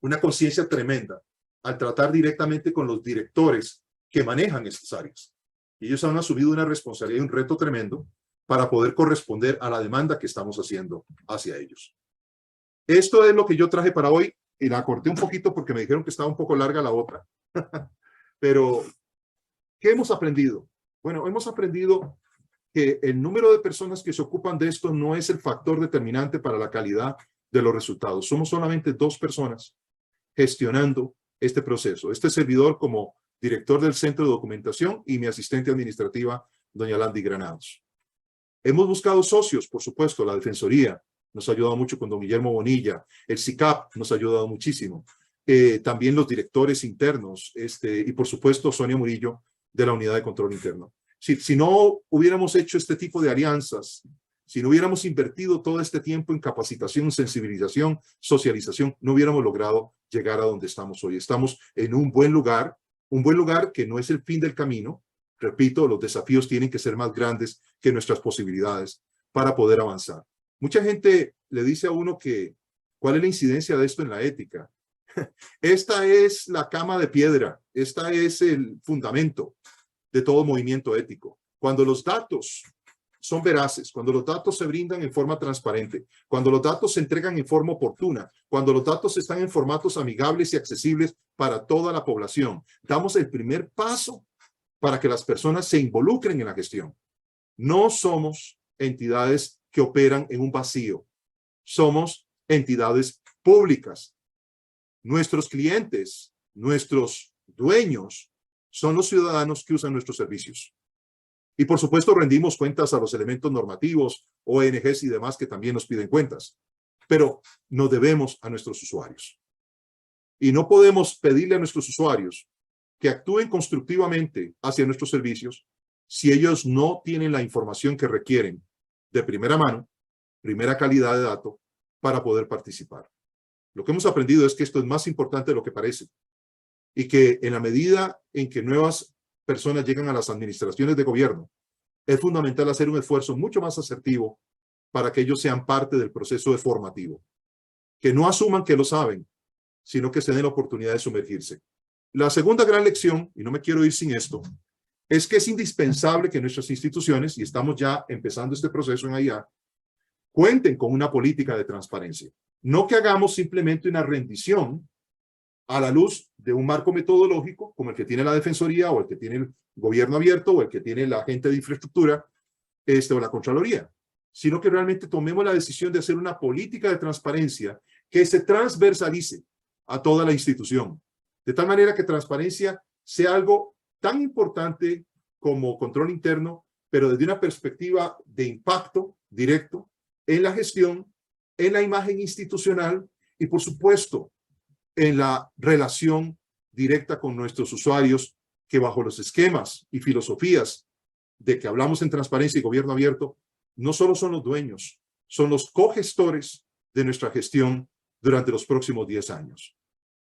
una conciencia tremenda al tratar directamente con los directores que manejan estas áreas. Ellos han asumido una responsabilidad y un reto tremendo para poder corresponder a la demanda que estamos haciendo hacia ellos. Esto es lo que yo traje para hoy, y la corté un poquito porque me dijeron que estaba un poco larga la otra. Pero, ¿qué hemos aprendido? Bueno, hemos aprendido que el número de personas que se ocupan de esto no es el factor determinante para la calidad de los resultados. Somos solamente 2 personas gestionando este proceso. Este servidor como director del Centro de Documentación y mi asistente administrativa, doña Landy Granados. Hemos buscado socios, por supuesto, la Defensoría nos ha ayudado mucho con don Guillermo Bonilla, el SICAP nos ha ayudado muchísimo, también los directores internos, y por supuesto Sonia Murillo de la Unidad de Control Interno. Si no hubiéramos hecho este tipo de alianzas, si no hubiéramos invertido todo este tiempo en capacitación, sensibilización, socialización, no hubiéramos logrado llegar a donde estamos hoy. Estamos en un buen lugar que no es el fin del camino. Repito, los desafíos tienen que ser más grandes que nuestras posibilidades para poder avanzar. Mucha gente le dice a uno que, ¿cuál es la incidencia de esto en la ética? Esta es la cama de piedra, esta es el fundamento de todo movimiento ético. Cuando los datos son veraces, cuando los datos se brindan en forma transparente, cuando los datos se entregan en forma oportuna, cuando los datos están en formatos amigables y accesibles para toda la población, damos el primer paso para que las personas se involucren en la gestión. No somos entidades que operan en un vacío. Somos entidades públicas. Nuestros clientes, nuestros dueños, son los ciudadanos que usan nuestros servicios. Y por supuesto rendimos cuentas a los elementos normativos, ONGs y demás que también nos piden cuentas. Pero nos debemos a nuestros usuarios. Y no podemos pedirle a nuestros usuarios que actúen constructivamente hacia nuestros servicios si ellos no tienen la información que requieren de primera mano, primera calidad de dato, para poder participar. Lo que hemos aprendido es que esto es más importante de lo que parece. y que en la medida en que nuevas personas llegan a las administraciones de gobierno, es fundamental hacer un esfuerzo mucho más asertivo para que ellos sean parte del proceso formativo. Que no asuman que lo saben, sino que se den la oportunidad de sumergirse. La segunda gran lección, y no me quiero ir sin esto, es que es indispensable que nuestras instituciones, y estamos ya empezando este proceso en AIA, cuenten con una política de transparencia. No que hagamos simplemente una rendición a la luz de un marco metodológico como el que tiene la Defensoría o el que tiene el Gobierno Abierto o el que tiene la Agente de Infraestructura o la Contraloría, sino que realmente tomemos la decisión de hacer una política de transparencia que se transversalice a toda la institución, de tal manera que transparencia sea algo tan importante como control interno, pero desde una perspectiva de impacto directo en la gestión, en la imagen institucional y, por supuesto, en la relación directa con nuestros usuarios, que bajo los esquemas y filosofías de que hablamos en transparencia y gobierno abierto, no solo son los dueños, son los cogestores de nuestra gestión durante los próximos 10 años.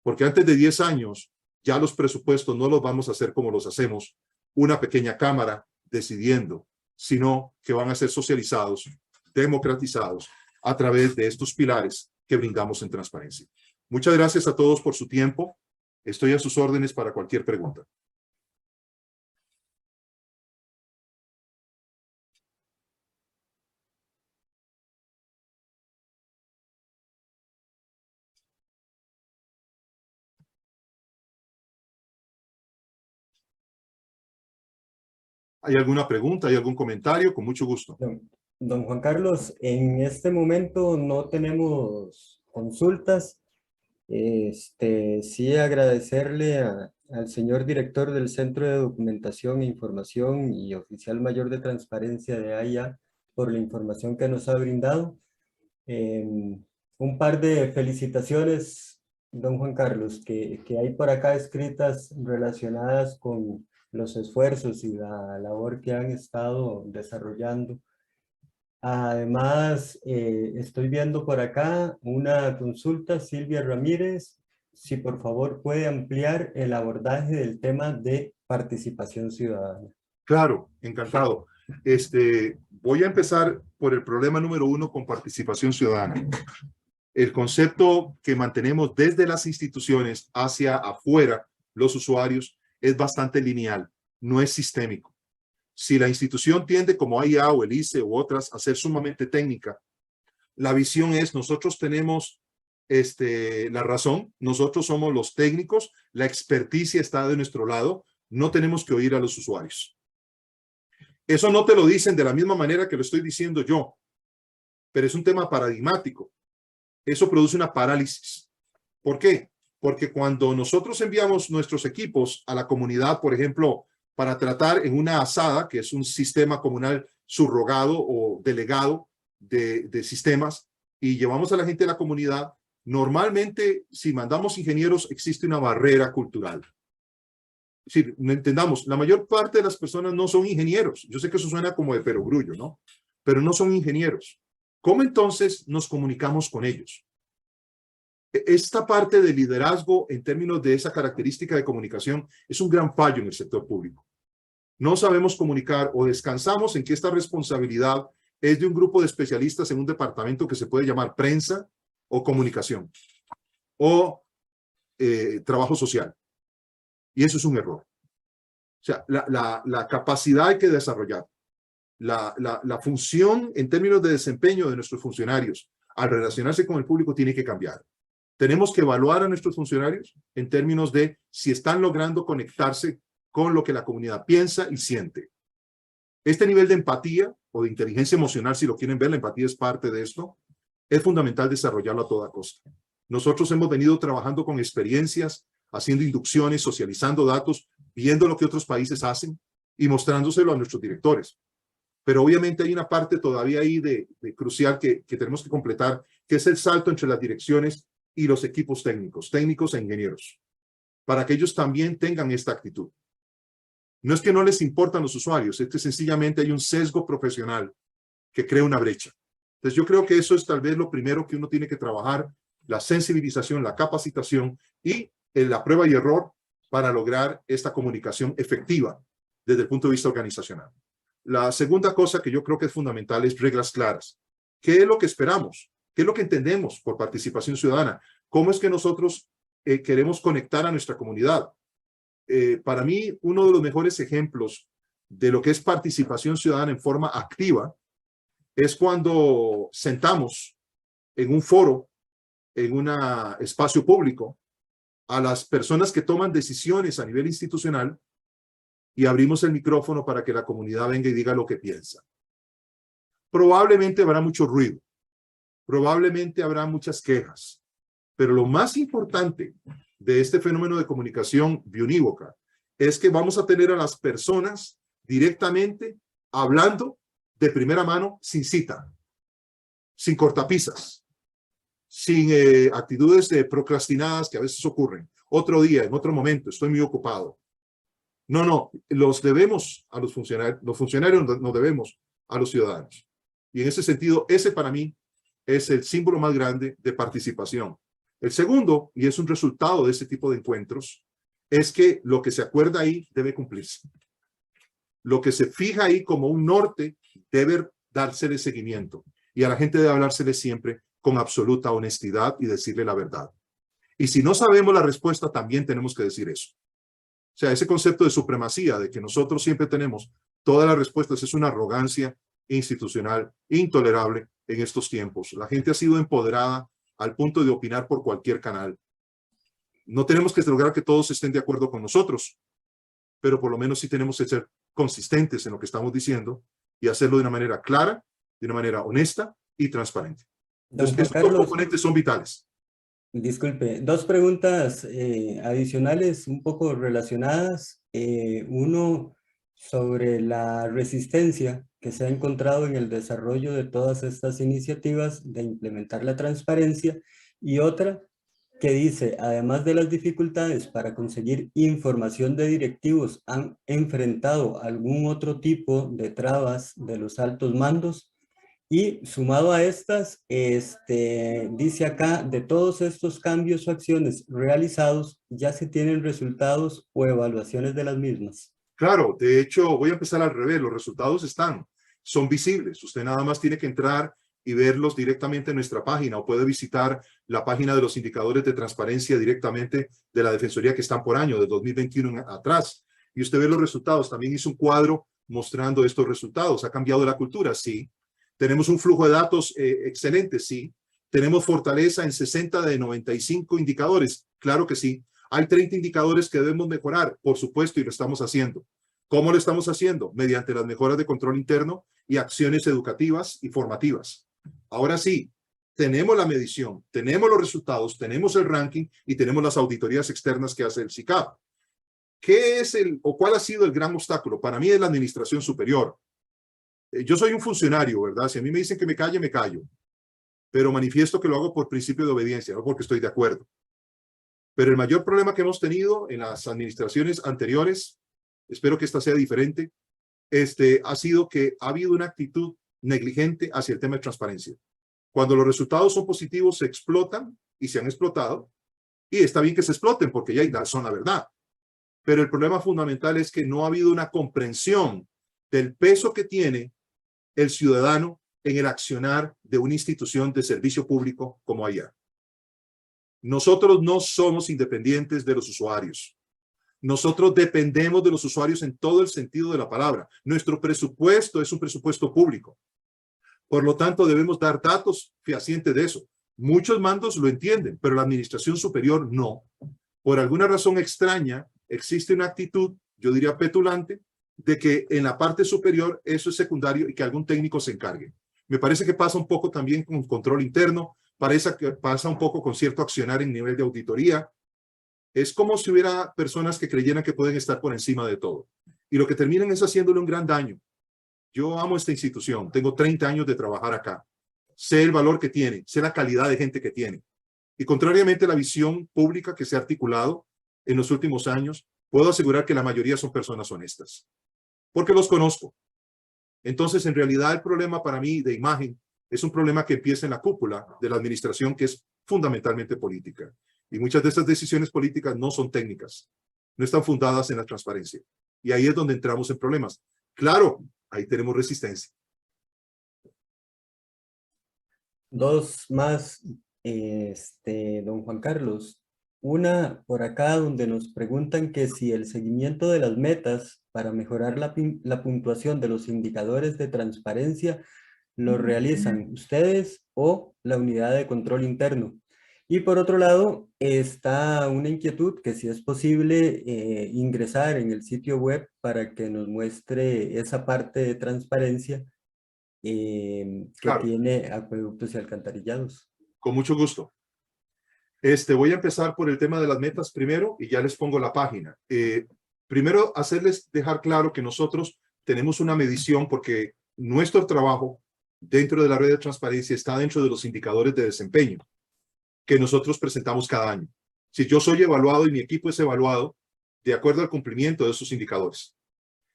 Porque antes de 10 años, ya los presupuestos no los vamos a hacer como los hacemos, una pequeña cámara decidiendo, sino que van a ser socializados, democratizados a través de estos pilares que brindamos en transparencia. Muchas gracias a todos por su tiempo. Estoy a sus órdenes para cualquier pregunta. ¿Hay alguna pregunta? ¿Hay algún comentario? Con mucho gusto.
Don Juan Carlos, en este momento no tenemos consultas. Sí agradecerle al señor director del Centro de Documentación e Información y oficial mayor de transparencia de AIA por la información que nos ha brindado. Un par de felicitaciones, don Juan Carlos, que hay por acá escritas relacionadas con los esfuerzos y la labor que han estado desarrollando. Además, estoy viendo por acá una consulta, Silvia Ramírez, si por favor puede ampliar el abordaje del tema de participación ciudadana.
Claro, encantado. Voy a empezar por el problema número 1 con participación ciudadana. El concepto que mantenemos desde las instituciones hacia afuera, los usuarios, es bastante lineal, no es sistémico. Si la institución tiende, como AIA o el ICE u otras, a ser sumamente técnica, la visión es, nosotros tenemos la razón, nosotros somos los técnicos, la experticia está de nuestro lado, no tenemos que oír a los usuarios. Eso no te lo dicen de la misma manera que lo estoy diciendo yo, pero es un tema paradigmático. Eso produce una parálisis. ¿Por qué? Porque cuando nosotros enviamos nuestros equipos a la comunidad, por ejemplo, para tratar en una asada, que es un sistema comunal subrogado o delegado de sistemas, y llevamos a la gente de la comunidad, normalmente si mandamos ingenieros existe una barrera cultural. Es decir, no entendamos, la mayor parte de las personas no son ingenieros. Yo sé que eso suena como de perogrullo, ¿no? Pero no son ingenieros. ¿Cómo entonces nos comunicamos con ellos? Esta parte de liderazgo en términos de esa característica de comunicación es un gran fallo en el sector público. No sabemos comunicar o descansamos en que esta responsabilidad es de un grupo de especialistas en un departamento que se puede llamar prensa o comunicación o trabajo social. Y eso es un error. O sea, la capacidad hay que desarrollar. La función en términos de desempeño de nuestros funcionarios al relacionarse con el público tiene que cambiar. Tenemos que evaluar a nuestros funcionarios en términos de si están logrando conectarse con lo que la comunidad piensa y siente. Este nivel de empatía o de inteligencia emocional, si lo quieren ver, la empatía es parte de esto, es fundamental desarrollarlo a toda costa. Nosotros hemos venido trabajando con experiencias, haciendo inducciones, socializando datos, viendo lo que otros países hacen y mostrándoselo a nuestros directores. Pero obviamente hay una parte todavía ahí de crucial que tenemos que completar, que es el salto entre las direcciones y los equipos técnicos e ingenieros, para que ellos también tengan esta actitud. No es que no les importan los usuarios, es que sencillamente hay un sesgo profesional que crea una brecha. Entonces yo creo que eso es tal vez lo primero que uno tiene que trabajar, la sensibilización, la capacitación y la prueba y error para lograr esta comunicación efectiva desde el punto de vista organizacional. La segunda cosa que yo creo que es fundamental es reglas claras. ¿Qué es lo que esperamos? ¿Qué es lo que entendemos por participación ciudadana? ¿Cómo es que nosotros queremos conectar a nuestra comunidad? Para mí, uno de los mejores ejemplos de lo que es participación ciudadana en forma activa es cuando sentamos en un foro, en un espacio público, a las personas que toman decisiones a nivel institucional y abrimos el micrófono para que la comunidad venga y diga lo que piensa. Probablemente habrá mucho ruido, probablemente habrá muchas quejas, pero lo más importante de este fenómeno de comunicación biunívoca es que vamos a tener a las personas directamente hablando de primera mano, sin cita, sin cortapisas, sin actitudes procrastinadas que a veces ocurren. Otro día, en otro momento, estoy muy ocupado. No, los debemos a los funcionarios nos debemos a los ciudadanos. Y en ese sentido, ese para mí es el símbolo más grande de participación. El segundo, y es un resultado de este tipo de encuentros, es que lo que se acuerda ahí debe cumplirse. Lo que se fija ahí como un norte debe dársele seguimiento. Y a la gente debe hablársele siempre con absoluta honestidad y decirle la verdad. Y si no sabemos la respuesta, también tenemos que decir eso. O sea, ese concepto de supremacía, de que nosotros siempre tenemos todas las respuestas, es una arrogancia institucional intolerable en estos tiempos. La gente ha sido empoderada al punto de opinar por cualquier canal. No tenemos que lograr que todos estén de acuerdo con nosotros, pero por lo menos sí tenemos que ser consistentes en lo que estamos diciendo y hacerlo de una manera clara, de una manera honesta y transparente. Entonces, estos dos componentes son vitales.
Disculpe, dos preguntas adicionales un poco relacionadas. Uno sobre la resistencia que se ha encontrado en el desarrollo de todas estas iniciativas de implementar la transparencia, y otra que dice, además de las dificultades para conseguir información de directivos, ¿han enfrentado algún otro tipo de trabas de los altos mandos? Y sumado a estas, dice acá, de todos estos cambios o acciones realizados, ¿ya se tienen resultados o evaluaciones de las mismas?
Claro, de hecho, voy a empezar al revés. Los resultados son visibles. Usted nada más tiene que entrar y verlos directamente en nuestra página, o puede visitar la página de los indicadores de transparencia directamente de la Defensoría que están por año, de 2021 atrás. Y usted ve los resultados. También hizo un cuadro mostrando estos resultados. ¿Ha cambiado la cultura? Sí. ¿Tenemos un flujo de datos excelente? Sí. ¿Tenemos fortaleza en 60 de 95 indicadores? Claro que sí. ¿Hay 30 indicadores que debemos mejorar? Por supuesto, y lo estamos haciendo. ¿Cómo lo estamos haciendo? Mediante las mejoras de control interno y acciones educativas y formativas. Ahora sí, tenemos la medición, tenemos los resultados, tenemos el ranking y tenemos las auditorías externas que hace el SICAP. ¿Qué es cuál ha sido el gran obstáculo? Para mí es la administración superior. Yo soy un funcionario, ¿verdad? Si a mí me dicen que me calle, me callo. Pero manifiesto que lo hago por principio de obediencia, no porque estoy de acuerdo. Pero el mayor problema que hemos tenido en las administraciones anteriores, espero que esta sea diferente, ha sido que ha habido una actitud negligente hacia el tema de transparencia. Cuando los resultados son positivos, se explotan y se han explotado. Y está bien que se exploten porque ya son la verdad. Pero el problema fundamental es que no ha habido una comprensión del peso que tiene el ciudadano en el accionar de una institución de servicio público como allá. Nosotros no somos independientes de los usuarios. Nosotros dependemos de los usuarios en todo el sentido de la palabra. Nuestro presupuesto es un presupuesto público. Por lo tanto, debemos dar datos fehacientes de eso. Muchos mandos lo entienden, pero la administración superior no. Por alguna razón extraña, existe una actitud, yo diría petulante, de que en la parte superior eso es secundario y que algún técnico se encargue. Me parece que pasa un poco también con control interno, parece que pasa un poco con cierto accionar en nivel de auditoría. Es como si hubiera personas que creyeran que pueden estar por encima de todo. Y lo que terminan es haciéndole un gran daño. Yo amo esta institución, tengo 30 años de trabajar acá. Sé el valor que tiene, sé la calidad de gente que tiene. Y contrariamente a la visión pública que se ha articulado en los últimos años, puedo asegurar que la mayoría son personas honestas, porque los conozco. Entonces, en realidad, el problema para mí de imagen es un problema que empieza en la cúpula de la administración, que es fundamentalmente política. Y muchas de estas decisiones políticas no son técnicas, no están fundadas en la transparencia. Y ahí es donde entramos en problemas. Claro, ahí tenemos resistencia.
Dos más, don Juan Carlos. Una por acá donde nos preguntan que si el seguimiento de las metas para mejorar la puntuación de los indicadores de transparencia lo realizan ustedes o la unidad de control interno. Y por otro lado, está una inquietud que si es posible ingresar en el sitio web para que nos muestre esa parte de transparencia que
Claro,
tiene acueductos y alcantarillados.
con mucho gusto. Voy a empezar por el tema de las metas primero y ya les pongo la página. Primero, dejar claro que nosotros tenemos una medición porque nuestro trabajo dentro de la red de transparencia está dentro de los indicadores de desempeño que nosotros presentamos cada año. Si yo soy evaluado y mi equipo es evaluado de acuerdo al cumplimiento de esos indicadores.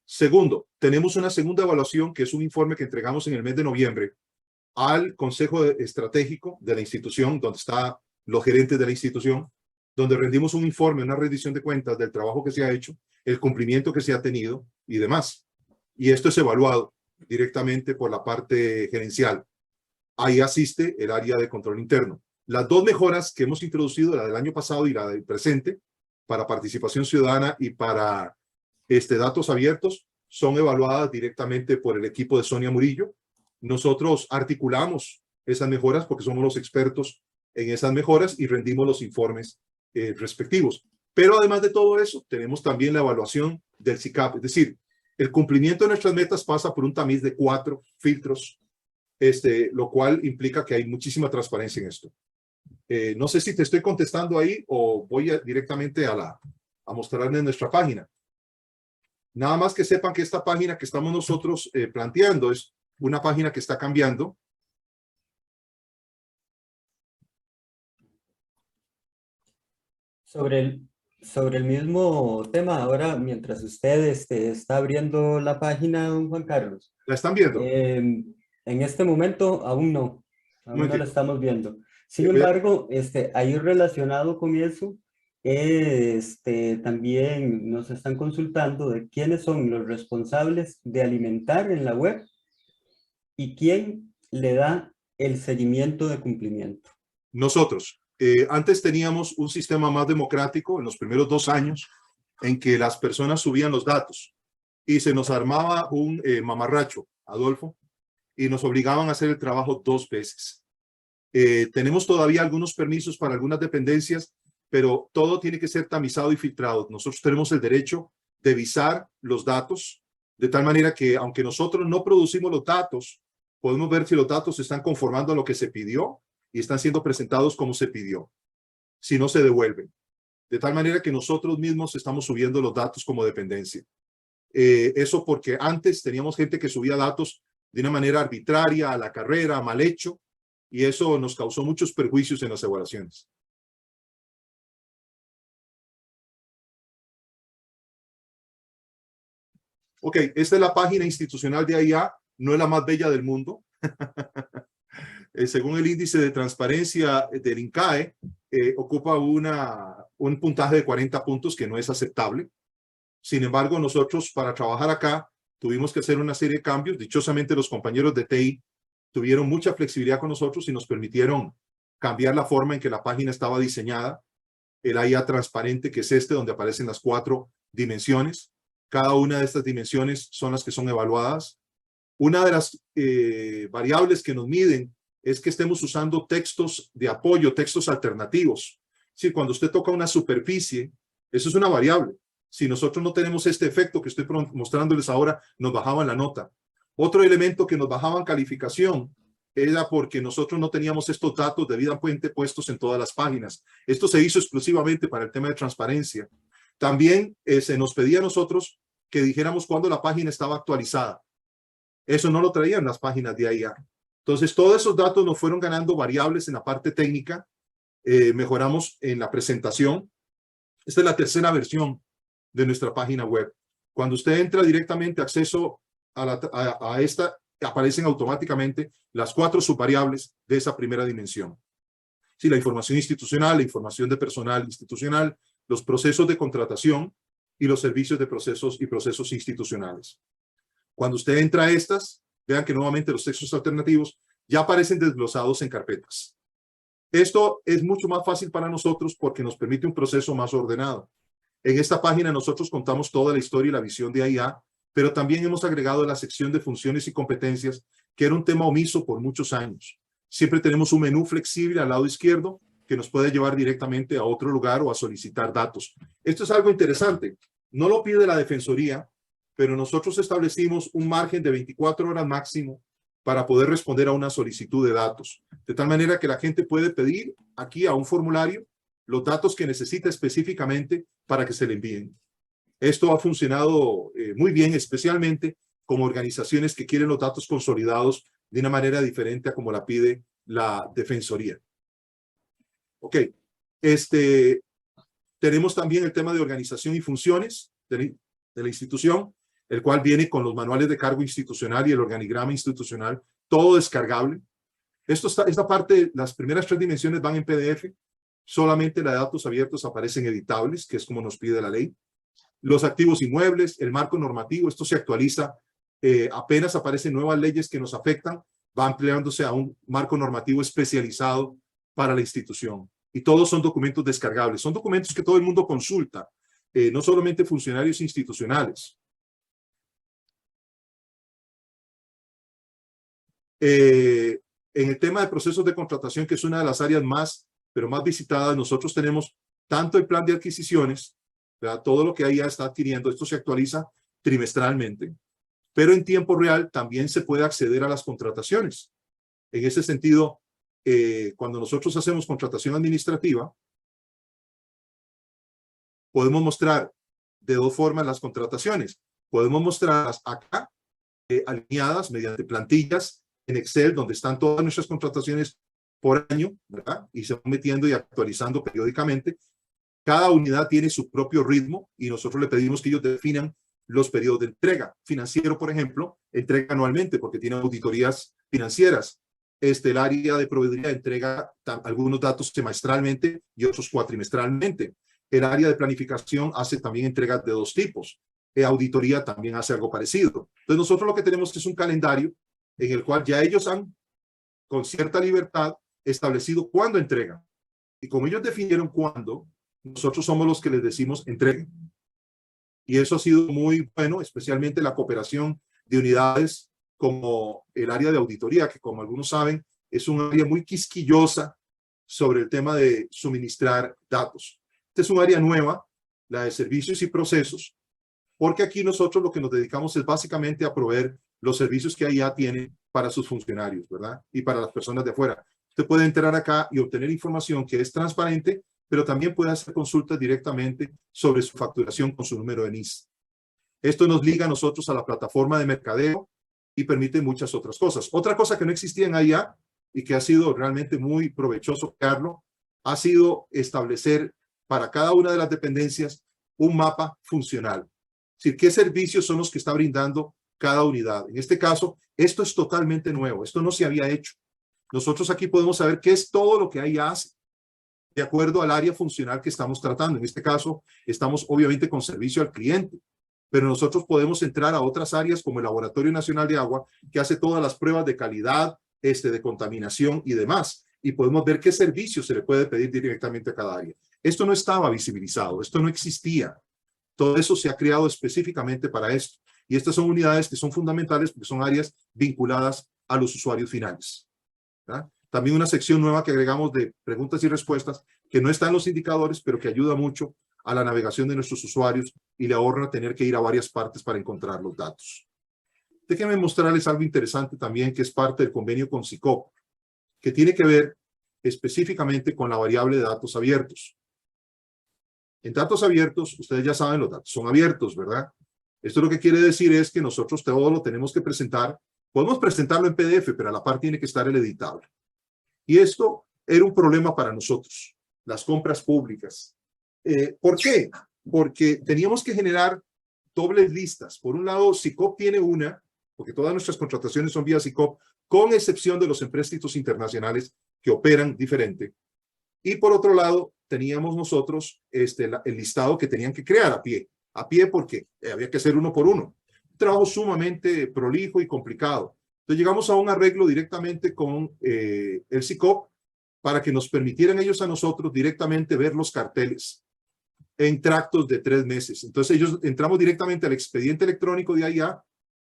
Segundo, tenemos una segunda evaluación que es un informe que entregamos en el mes de noviembre al Consejo Estratégico de la institución, donde están los gerentes de la institución, donde rendimos un informe, una rendición de cuentas del trabajo que se ha hecho, el cumplimiento que se ha tenido y demás. Y esto es evaluado directamente por la parte gerencial. Ahí asiste el área de control interno. Las dos mejoras que hemos introducido, la del año pasado y la del presente, para participación ciudadana y para datos abiertos, son evaluadas directamente por el equipo de Sonia Murillo. Nosotros articulamos esas mejoras porque somos los expertos en esas mejoras y rendimos los informes respectivos. Pero además de todo eso, tenemos también la evaluación del SICAP, es decir, el cumplimiento de nuestras metas pasa por un tamiz de 4 filtros, lo cual implica que hay muchísima transparencia en esto. No sé si te estoy contestando ahí o voy directamente a mostrarles nuestra página. Nada más que sepan que esta página que estamos nosotros planteando es una página que está cambiando.
Sobre el mismo tema, ahora mientras usted está abriendo la página, don Juan Carlos.
¿La están viendo?
En este momento aún no la estamos viendo. Sin embargo, ahí relacionado con eso, también nos están consultando de quiénes son los responsables de alimentar en la web y quién le da el seguimiento de cumplimiento.
Nosotros. Antes teníamos un sistema más democrático en los primeros 2 años en que las personas subían los datos y se nos armaba un mamarracho, Adolfo, y nos obligaban a hacer el trabajo 2 veces. Tenemos todavía algunos permisos para algunas dependencias, pero todo tiene que ser tamizado y filtrado. Nosotros tenemos el derecho de visar los datos, de tal manera que aunque nosotros no producimos los datos, podemos ver si los datos se están conformando a lo que se pidió y están siendo presentados como se pidió. Si no, se devuelven. De tal manera que nosotros mismos estamos subiendo los datos como dependencia. Eso porque antes teníamos gente que subía datos de una manera arbitraria, a la carrera, mal hecho, y eso nos causó muchos perjuicios en las evaluaciones. Ok, esta es la página institucional de AIA, no es la más bella del mundo. Según el índice de transparencia del INCAE, ocupa un puntaje de 40 puntos que no es aceptable. Sin embargo, nosotros para trabajar acá tuvimos que hacer una serie de cambios. Dichosamente, los compañeros de TI tuvieron mucha flexibilidad con nosotros y nos permitieron cambiar la forma en que la página estaba diseñada. El AIA transparente, que es donde aparecen las 4 dimensiones. Cada una de estas dimensiones son las que son evaluadas. Una de las variables que nos miden es que estemos usando textos de apoyo, textos alternativos. Si cuando usted toca una superficie, eso es una variable. Si nosotros no tenemos este efecto que estoy mostrándoles ahora, nos bajaban la nota. Otro elemento que nos bajaban calificación era porque nosotros no teníamos estos datos debidamente puestos en todas las páginas. Esto se hizo exclusivamente para el tema de transparencia. También se nos pedía a nosotros que dijéramos cuándo la página estaba actualizada. Eso no lo traían las páginas de AIA. Entonces, todos esos datos nos fueron ganando variables en la parte técnica. Mejoramos en la presentación. Esta es la tercera versión de nuestra página web. Cuando usted entra directamente acceso a esta, aparecen automáticamente las 4 subvariables de esa primera dimensión. Sí, la información institucional, la información de personal institucional, los procesos de contratación, y los servicios de procesos y procesos institucionales. Cuando usted entra a estas, vean que nuevamente los textos alternativos ya aparecen desglosados en carpetas. Esto es mucho más fácil para nosotros porque nos permite un proceso más ordenado. En esta página nosotros contamos toda la historia y la visión de AIA, pero también hemos agregado la sección de funciones y competencias, que era un tema omiso por muchos años. Siempre tenemos un menú flexible al lado izquierdo que nos puede llevar directamente a otro lugar o a solicitar datos. Esto es algo interesante. No lo pide la Defensoría, pero nosotros establecimos un margen de 24 horas máximo para poder responder a una solicitud de datos. De tal manera que la gente puede pedir aquí a un formulario los datos que necesita específicamente para que se le envíen. Esto ha funcionado muy bien, especialmente con organizaciones que quieren los datos consolidados de una manera diferente a como la pide la Defensoría. Ok, tenemos también el tema de organización y funciones de la institución, el cual viene con los manuales de cargo institucional y el organigrama institucional, todo descargable. Esta parte, las primeras 3 dimensiones van en PDF, solamente la de datos abiertos aparecen editables, que es como nos pide la ley. Los activos inmuebles, el marco normativo, esto se actualiza, apenas aparecen nuevas leyes que nos afectan, va ampliándose a un marco normativo especializado para la institución. Y todos son documentos descargables, son documentos que todo el mundo consulta, no solamente funcionarios institucionales. En el tema de procesos de contratación, que es una de las áreas más visitadas, nosotros tenemos tanto el plan de adquisiciones, ¿verdad? Todo lo que ahí ya está adquiriendo, esto se actualiza trimestralmente, pero en tiempo real también se puede acceder a las contrataciones. En ese sentido, cuando nosotros hacemos contratación administrativa, podemos mostrar de 2 formas las contrataciones. Podemos mostrarlas acá, alineadas mediante plantillas en Excel, donde están todas nuestras contrataciones por año, ¿verdad? Y se van metiendo y actualizando periódicamente. Cada unidad tiene su propio ritmo y nosotros le pedimos que ellos definan los periodos de entrega. Financiero, por ejemplo, entrega anualmente porque tiene auditorías financieras. El área de proveeduría entrega algunos datos semestralmente y otros cuatrimestralmente. El área de planificación hace también entregas de 2 tipos. Auditoría también hace algo parecido. Entonces nosotros lo que tenemos es un calendario en el cual ya ellos han, con cierta libertad, establecido cuándo entregan. Y como ellos definieron cuándo, nosotros somos los que les decimos entreguen. Y eso ha sido muy bueno, especialmente la cooperación de unidades como el área de auditoría, que como algunos saben, es un área muy quisquillosa sobre el tema de suministrar datos. Esta es un área nueva, la de servicios y procesos, porque aquí nosotros lo que nos dedicamos es básicamente a proveer los servicios que AIA tiene para sus funcionarios, ¿verdad? Y para las personas de afuera. Usted puede entrar acá y obtener información que es transparente, pero también puede hacer consultas directamente sobre su facturación con su número de NIS. Esto nos liga a nosotros a la plataforma de mercadeo y permite muchas otras cosas. Otra cosa que no existía en AIA y que ha sido realmente muy provechoso crearlo, ha sido establecer para cada una de las dependencias un mapa funcional. Es decir, qué servicios son los que está brindando cada unidad. En este caso, esto es totalmente nuevo. Esto no se había hecho. Nosotros aquí podemos saber qué es todo lo que AIA hace de acuerdo al área funcional que estamos tratando. En este caso, estamos obviamente con servicio al cliente, pero nosotros podemos entrar a otras áreas como el Laboratorio Nacional de Agua, que hace todas las pruebas de calidad, de contaminación y demás. Y podemos ver qué servicio se le puede pedir directamente a cada área. Esto no estaba visibilizado, esto no existía. Todo eso se ha creado específicamente para esto. Y estas son unidades que son fundamentales porque son áreas vinculadas a los usuarios finales, ¿verdad? También una sección nueva que agregamos de preguntas y respuestas que no está en los indicadores, pero que ayuda mucho a la navegación de nuestros usuarios y le ahorra tener que ir a varias partes para encontrar los datos. Déjenme mostrarles algo interesante también que es parte del convenio con SICOP, que tiene que ver específicamente con la variable de datos abiertos. En datos abiertos, ustedes ya saben, los datos son abiertos, ¿verdad? Esto lo que quiere decir es que nosotros todo lo tenemos que presentar. Podemos presentarlo en PDF, pero a la par tiene que estar el editable. Y esto era un problema para nosotros, las compras públicas. ¿Por qué? Porque teníamos que generar dobles listas. Por un lado, SICOP tiene una, porque todas nuestras contrataciones son vía SICOP, con excepción de los empréstitos internacionales que operan diferente. Y por otro lado, teníamos nosotros el listado que tenían que crear a pie. a pie porque había que hacer uno por uno. Un trabajo sumamente prolijo y complicado. Entonces llegamos a un arreglo directamente con el SICOP para que nos permitieran ellos a nosotros directamente ver los carteles en tractos de 3 meses. Entonces ellos entramos directamente al expediente electrónico de AIA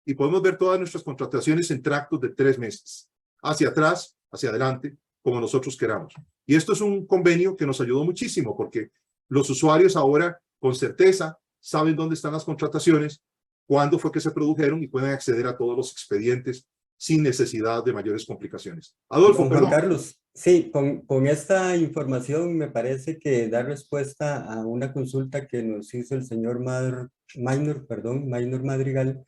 y podemos ver todas nuestras contrataciones en tractos de 3 meses, hacia atrás, hacia adelante, como nosotros queramos. Y esto es un convenio que nos ayudó muchísimo porque los usuarios ahora con certeza saben dónde están las contrataciones, cuándo fue que se produjeron y pueden acceder a todos los expedientes sin necesidad de mayores complicaciones. Adolfo,
Don Juan
perdón.
Carlos, sí, con esta información me parece que da respuesta a una consulta que nos hizo el señor Maynor Madrigal,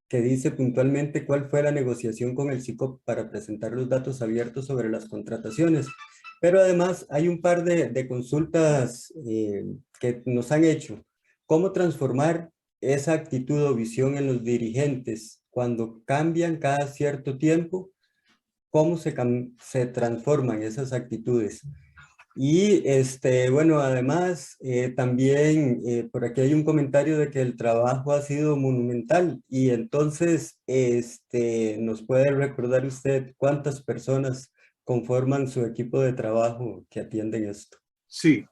que dice puntualmente cuál fue la negociación con el SICOP para presentar los datos abiertos sobre las contrataciones. Pero además hay un par de consultas que nos han hecho. ¿Cómo transformar esa actitud o visión en los dirigentes cuando cambian cada cierto tiempo? ¿Cómo se transforman esas actitudes? Y bueno, además también por aquí hay un comentario de que el trabajo ha sido monumental y entonces nos puede recordar usted cuántas personas conforman su equipo de trabajo que atienden esto.
Sí,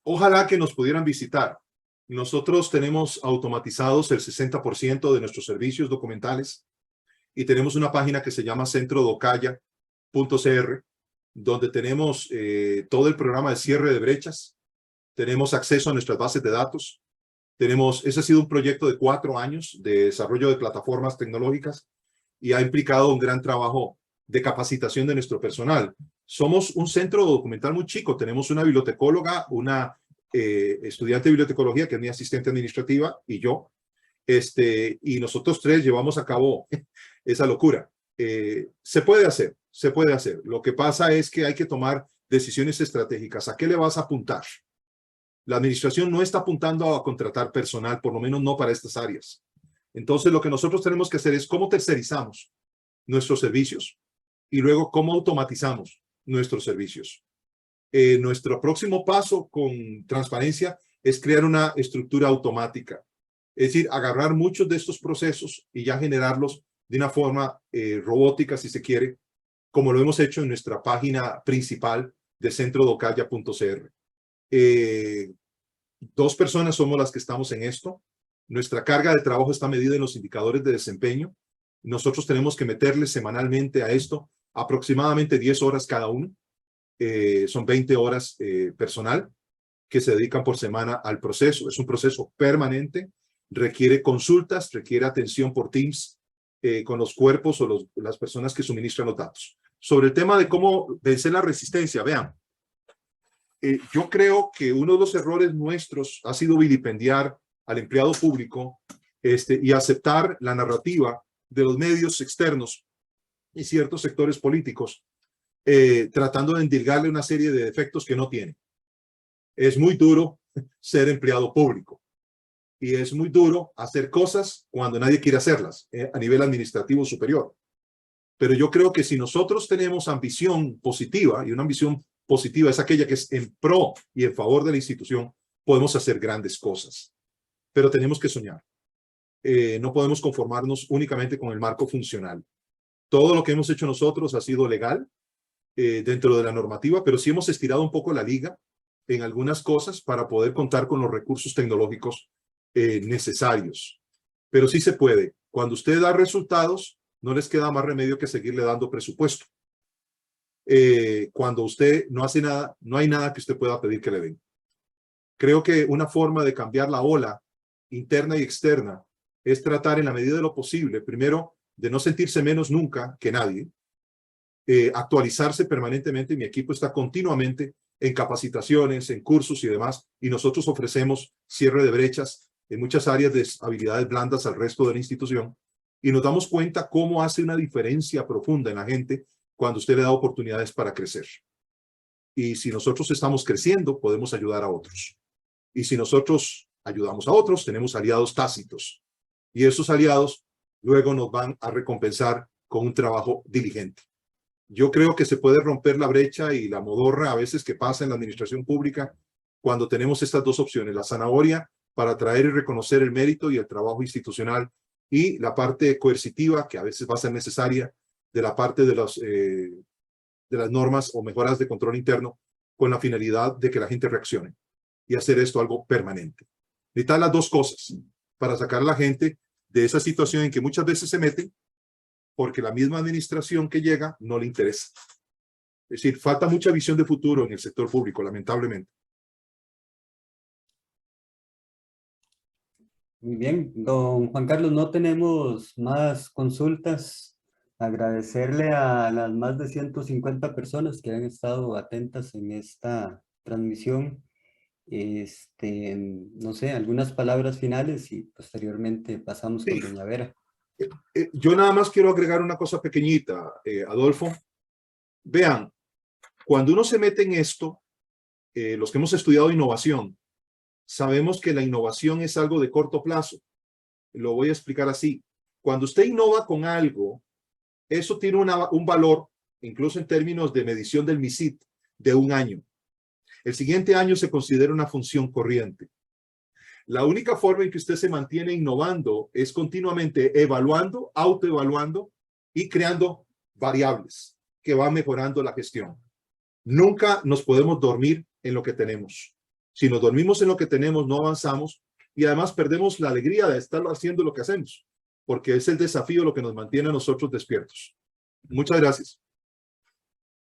ojalá que nos pudieran visitar. Nosotros tenemos automatizados el 60% de nuestros servicios documentales y tenemos una página que se llama centrodocaya.cr, donde tenemos todo el programa de cierre de brechas, tenemos acceso a nuestras bases de datos, ese ha sido un proyecto de 4 años de desarrollo de plataformas tecnológicas y ha implicado un gran trabajo de capacitación de nuestro personal. Somos un centro documental muy chico, tenemos una bibliotecóloga, una estudiante de bibliotecología que es mi asistente administrativa y yo, y nosotros 3 llevamos a cabo esa locura. Se puede hacer, se puede hacer. Lo que pasa es que hay que tomar decisiones estratégicas. ¿A qué le vas a apuntar? La administración no está apuntando a contratar personal, por lo menos no para estas áreas. Entonces, lo que nosotros tenemos que hacer es cómo tercerizamos nuestros servicios y luego cómo automatizamos nuestros servicios. Nuestro próximo paso con transparencia es crear una estructura automática. Es decir, agarrar muchos de estos procesos y ya generarlos de una forma robótica, si se quiere, como lo hemos hecho en nuestra página principal de centrodocaya.cr. 2 personas somos las que estamos en esto. Nuestra carga de trabajo está medida en los indicadores de desempeño. Nosotros tenemos que meterle semanalmente a esto aproximadamente 10 horas cada uno. Son 20 horas personal que se dedican por semana al proceso. Es un proceso permanente, requiere consultas, requiere atención por Teams con los cuerpos o las personas que suministran los datos. Sobre el tema de cómo vencer la resistencia, vean, yo creo que uno de los errores nuestros ha sido vilipendiar al empleado público y aceptar la narrativa de los medios externos y ciertos sectores políticos, tratando de endilgarle una serie de defectos que no tiene. Es muy duro ser empleado público y es muy duro hacer cosas cuando nadie quiere hacerlas a nivel administrativo superior. Pero yo creo que si nosotros tenemos ambición positiva, y una ambición positiva es aquella que es en pro y en favor de la institución, podemos hacer grandes cosas. Pero tenemos que soñar. No podemos conformarnos únicamente con el marco funcional. Todo lo que hemos hecho nosotros ha sido legal dentro de la normativa, pero sí hemos estirado un poco la liga en algunas cosas para poder contar con los recursos tecnológicos necesarios. Pero sí se puede. Cuando usted da resultados, no les queda más remedio que seguirle dando presupuesto. Cuando usted no hace nada, no hay nada que usted pueda pedir que le den. Creo que una forma de cambiar la ola interna y externa es tratar en la medida de lo posible, primero, de no sentirse menos nunca que nadie, actualizarse permanentemente. Mi equipo está continuamente en capacitaciones, en cursos y demás, y nosotros ofrecemos cierre de brechas en muchas áreas de habilidades blandas al resto de la institución, y nos damos cuenta cómo hace una diferencia profunda en la gente cuando usted le da oportunidades para crecer. Y si nosotros estamos creciendo, podemos ayudar a otros. Y si nosotros ayudamos a otros, tenemos aliados tácitos. Y esos aliados luego nos van a recompensar con un trabajo diligente. Yo creo que se puede romper la brecha y la modorra a veces que pasa en la administración pública cuando tenemos estas dos opciones, la zanahoria para atraer y reconocer el mérito y el trabajo institucional, y la parte coercitiva, que a veces va a ser necesaria, de la parte de las normas o mejoras de control interno, con la finalidad de que la gente reaccione y hacer esto algo permanente. Necesitan las dos cosas para sacar a la gente de esa situación en que muchas veces se meten porque la misma administración que llega no le interesa. Es decir, falta mucha visión de futuro en el sector público, lamentablemente.
Muy bien, don Juan Carlos, no tenemos más consultas. Agradecerle a las más de 150 personas que han estado atentas en esta transmisión. No sé, algunas palabras finales y posteriormente pasamos con doña Vera.
Yo nada más quiero agregar una cosa pequeñita, Adolfo. Vean, cuando uno se mete en esto, los que hemos estudiado innovación, sabemos que la innovación es algo de corto plazo. Lo voy a explicar así. Cuando usted innova con algo, eso tiene un valor, incluso en términos de medición del MISIT, de 1 año. El siguiente año se considera una función corriente. La única forma en que usted se mantiene innovando es continuamente evaluando, autoevaluando y creando variables que van mejorando la gestión. Nunca nos podemos dormir en lo que tenemos. Si nos dormimos en lo que tenemos, no avanzamos y además perdemos la alegría de estar haciendo lo que hacemos, porque es el desafío lo que nos mantiene a nosotros despiertos. Muchas gracias.